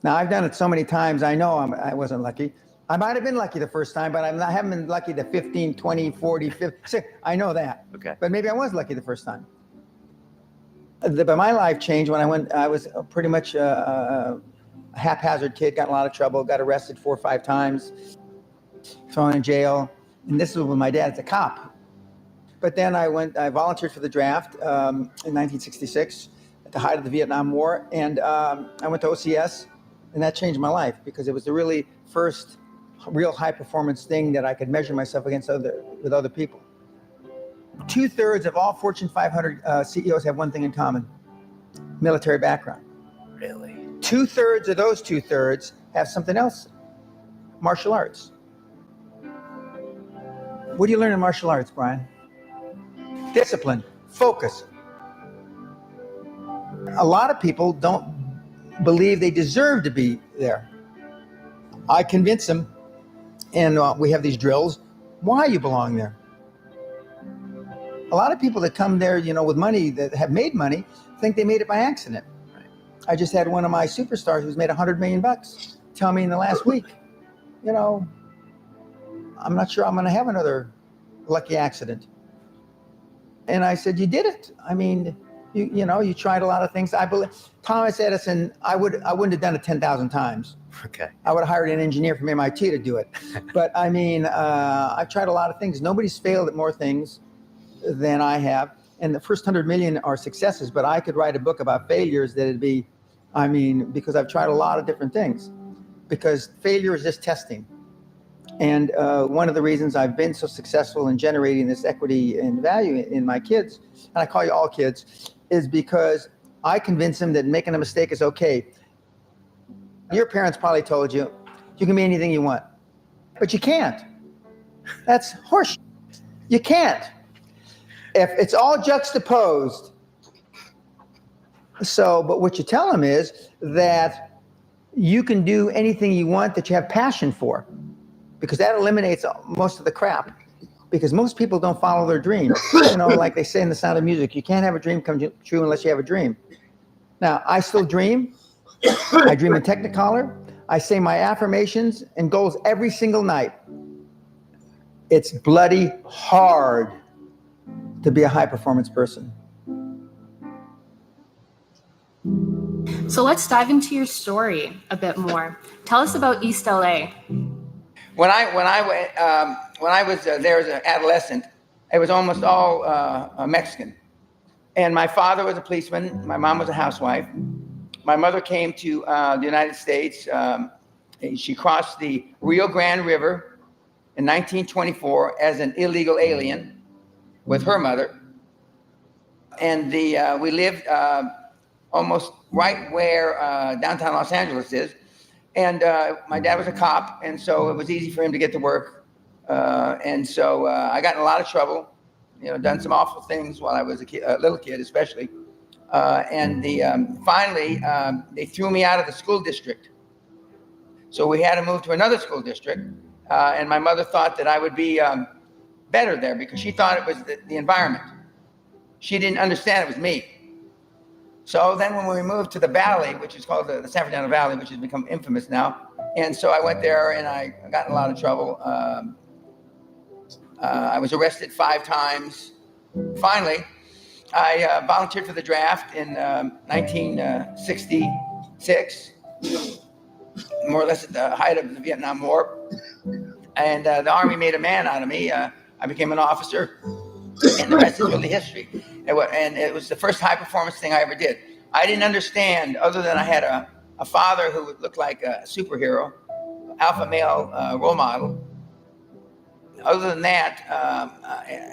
Now, I've done it so many times, I know I wasn't lucky. I might have been lucky the first time, but I haven't been lucky the 15, 20, 40, 50. I know that. Okay. But maybe I was lucky the first time. But my life changed when I was pretty much a haphazard kid, got in a lot of trouble, got arrested 4 or 5 times, thrown in jail. And this was when my dad's a cop. But then I volunteered for the draft in 1966 at the height of the Vietnam War. And I went to OCS, and that changed my life because it was the really first real high performance thing that I could measure myself against with other people. 2/3 of all Fortune 500 CEOs have one thing in common: military background. Really? 2/3 of those 2/3 have something else: martial arts. What do you learn in martial arts, Brian? Discipline, focus. A lot of people don't believe they deserve to be there. I convince them, and we have these drills, why you belong there. A lot of people that come there, with money, that have made money, think they made it by accident. Right. I just had one of my superstars who's made $100 million tell me in the last week, I'm not sure I'm going to have another lucky accident. And I said, you did it. I mean, you tried a lot of things. I believe Thomas Edison, I wouldn't have done it 10,000 times. Okay. I would have hired an engineer from MIT to do it. But I mean, I've tried a lot of things. Nobody's failed at more things than I have. And the first 100 million are successes, but I could write a book about failures that'd be, because I've tried a lot of different things. Because failure is just testing. And one of the reasons I've been so successful in generating this equity and value in my kids, and I call you all kids, is because I convince them that making a mistake is okay. Your parents probably told you, you can be anything you want, but you can't. That's horseshit. You can't. If it's all juxtaposed. But what you tell them is that you can do anything you want that you have passion for, because that eliminates most of the crap. Because most people don't follow their dream. Like they say in The Sound of Music, you can't have a dream come true unless you have a dream. Now, I still dream. I dream in Technicolor. I say my affirmations and goals every single night. It's bloody hard to be a high performance person. So let's dive into your story a bit more. Tell us about East LA. When I was there as an adolescent, it was almost all Mexican. And my father was a policeman. My mom was a housewife. My mother came to the United States. She crossed the Rio Grande River in 1924 as an illegal alien with her mother. And we lived almost right where downtown Los Angeles is. And my dad was a cop, and so it was easy for him to get to work. And so I got in a lot of trouble, done some awful things while I was a little kid, especially. Finally, they threw me out of the school district. So we had to move to another school district. And my mother thought that I would be better there because she thought it was the environment. She didn't understand it was me. So then when we moved to the Valley, which is called the San Fernando Valley, which has become infamous now. And so I went there and I got in a lot of trouble. I was arrested 5 times. Finally, I volunteered for the draft in 1966, more or less at the height of the Vietnam War. And the Army made a man out of me. I became an officer, and the rest is really history. And it was the first high performance thing I ever did. I didn't understand, other than I had a father who would look like a superhero, alpha male role model. Other than that,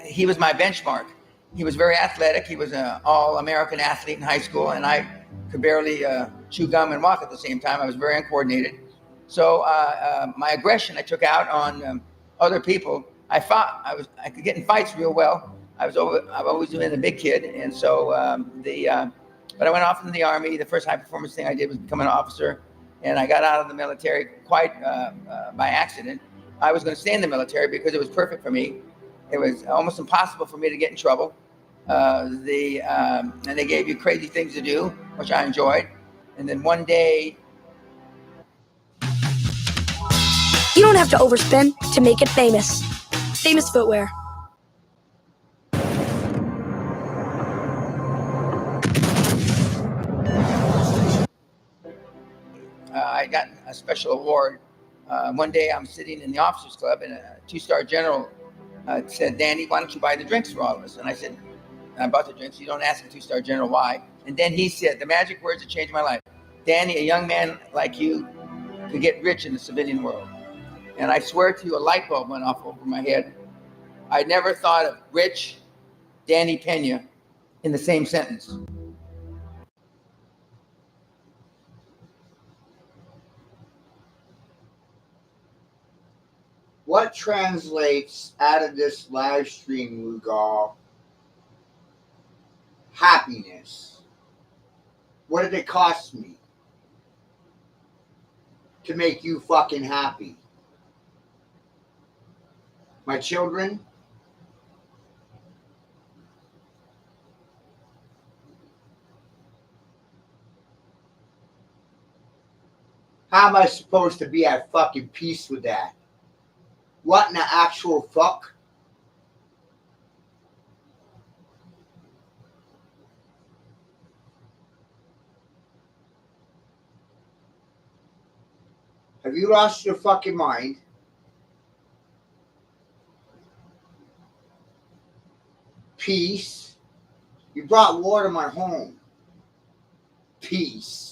he was my benchmark. He was very athletic. He was an all-American athlete in high school, and I could barely chew gum and walk at the same time. I was very uncoordinated. So my aggression I took out on other people. I could get in fights real well. I've always been a big kid, and so but I went off into the Army. The first high performance thing I did was become an officer, and I got out of the military quite by accident. I was going to stay in the military because it was perfect for me. It was almost impossible for me to get in trouble. And they gave you crazy things to do, which I enjoyed. And then one day, You don't have to overspin to make it famous. Famous footwear. I got a special award. One day I'm sitting in the officers club and a 2-star general said, Danny, why don't you buy the drinks for all of us? And I said, I bought the drinks. You don't ask a 2-star general why. And then he said, the magic words that changed my life. Danny, a young man like you could get rich in the civilian world. And I swear to you, a light bulb went off over my head. I never thought of rich Danny Pena in the same sentence. What translates out of this live stream, Lugal? Happiness. What did it cost me to make you fucking happy? My children? How am I supposed to be at fucking peace with that? What in the actual fuck? Have you lost your fucking mind? Peace. You brought war to my home. Peace.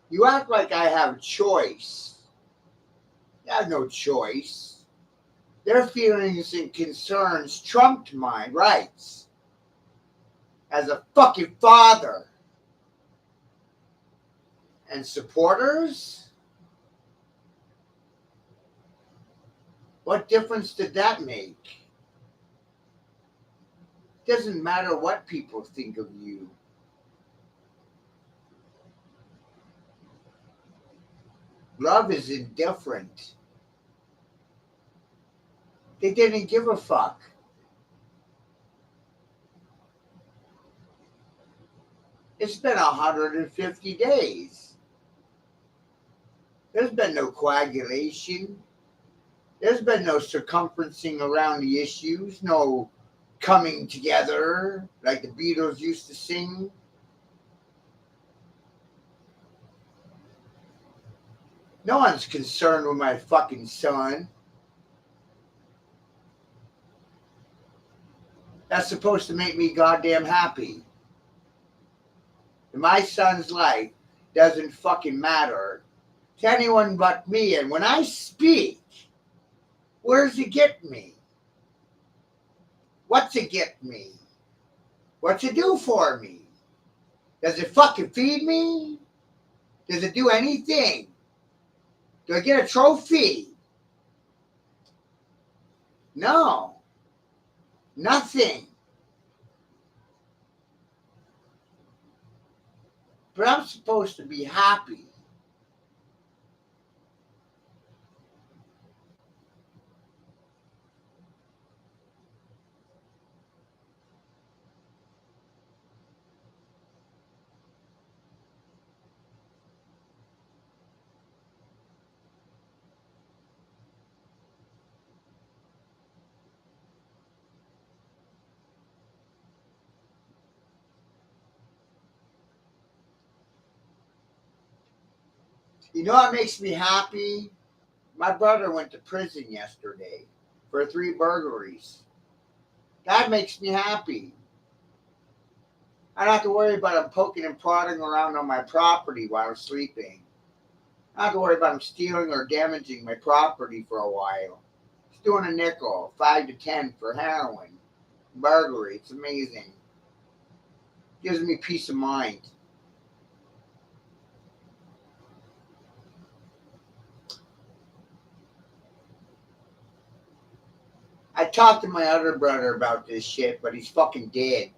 You act like I have choice. You have no choice. Their feelings and concerns trumped my rights as a fucking father. And supporters? What difference did that make? Doesn't matter what people think of you. Love is indifferent. They didn't give a fuck. It's been 150 days. There's been no coagulation. There's been no circumferencing around the issues, no coming together like the Beatles used to sing. No one's concerned with my fucking son. That's supposed to make me goddamn happy. And my son's life doesn't fucking matter to anyone but me. And when I speak, Where does it get me? What's it get me? What's it do for me? Does it fucking feed me? Does it do anything? Do I get a trophy? No. Nothing. But I'm supposed to be happy. You know what makes me happy? My brother went to prison yesterday for 3 burglaries. That makes me happy. I don't have to worry about him poking and prodding around on my property while I'm sleeping. I don't have to worry about him stealing or damaging my property for a while. He's doing a nickel, 5 to 10 for heroin. Burglary, it's amazing. Gives me peace of mind. I talked to my other brother about this shit, but he's fucking dead.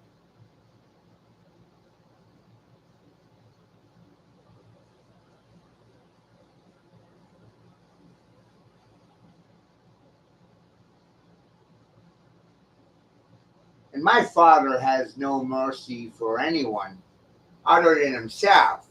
And my father has no mercy for anyone other than himself.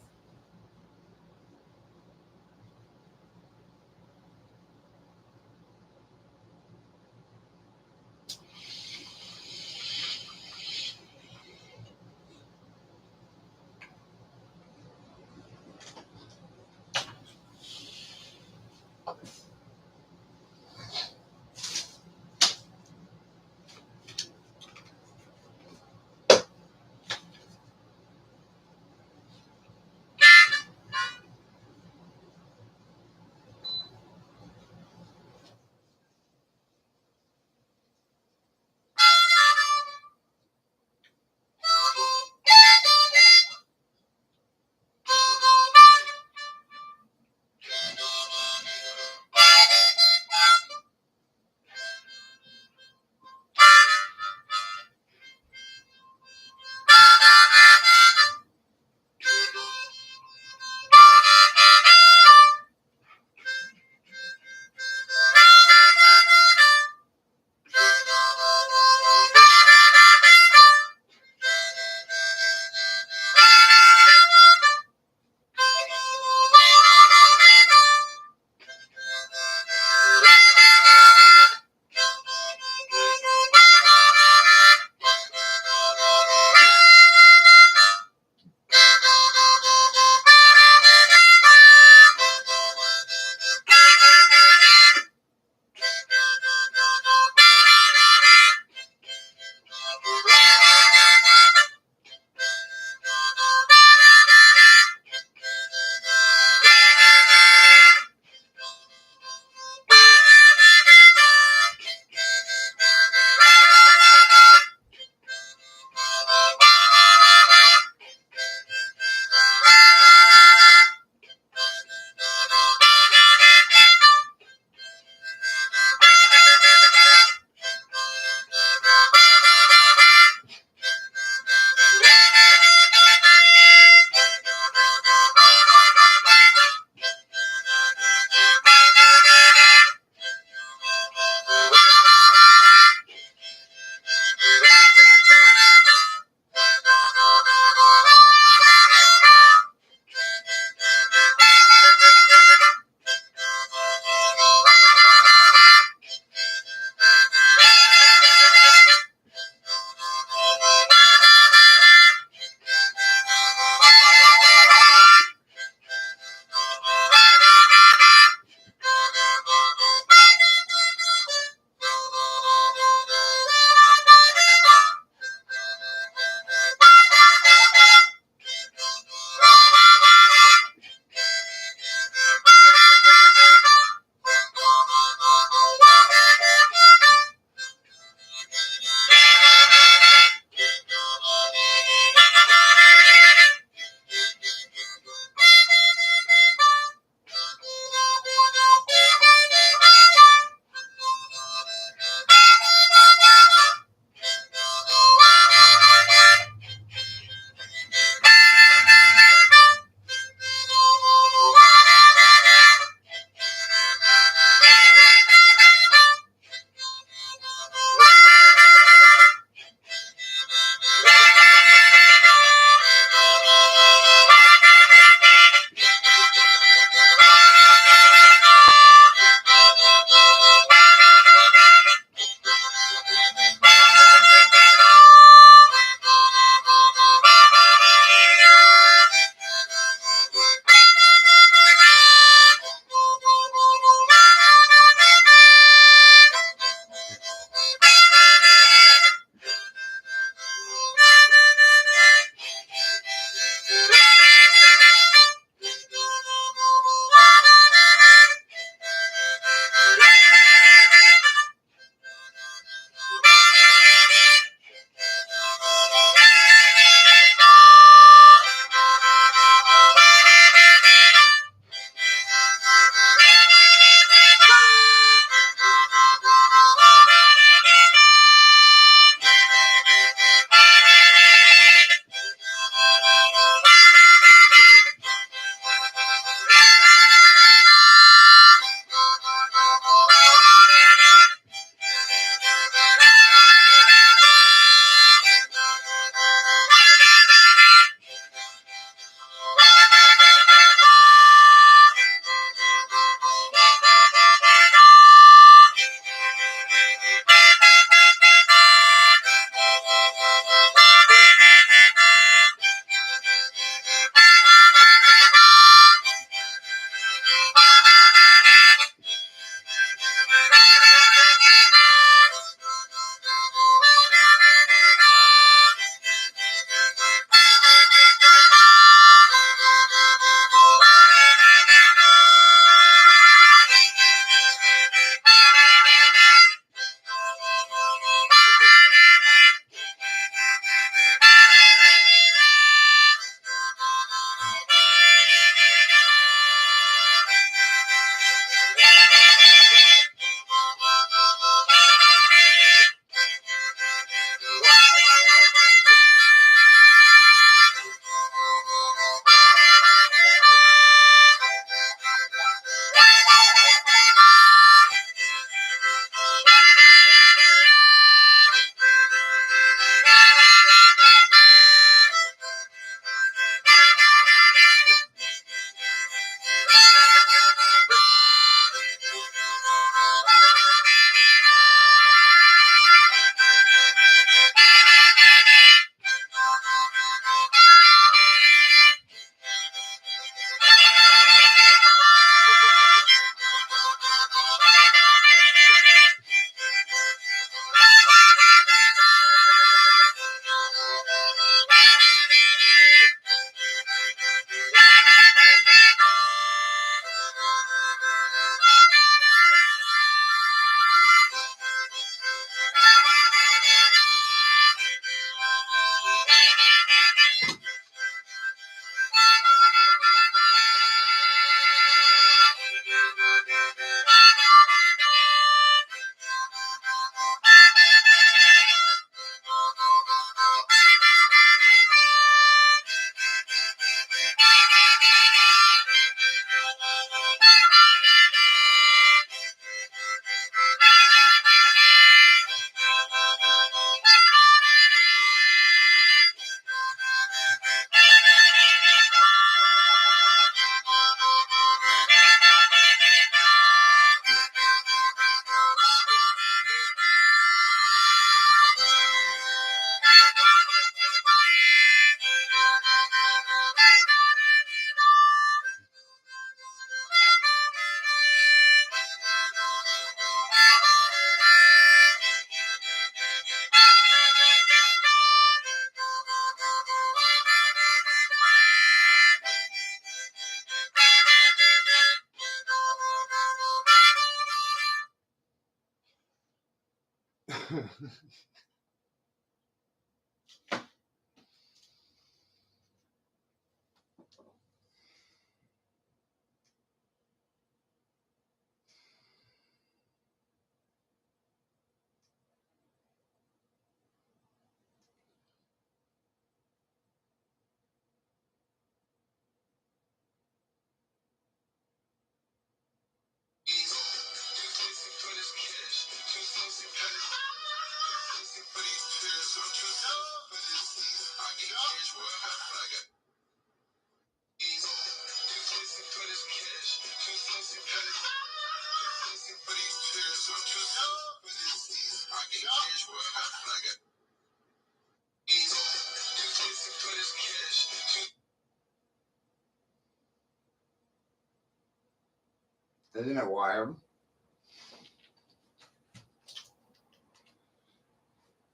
Isn't it wild?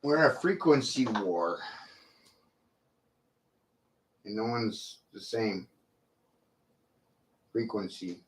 We're in a frequency war. And no one's the same frequency.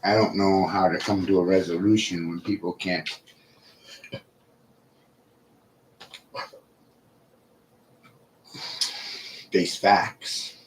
I don't know how to come to a resolution when people can't face facts.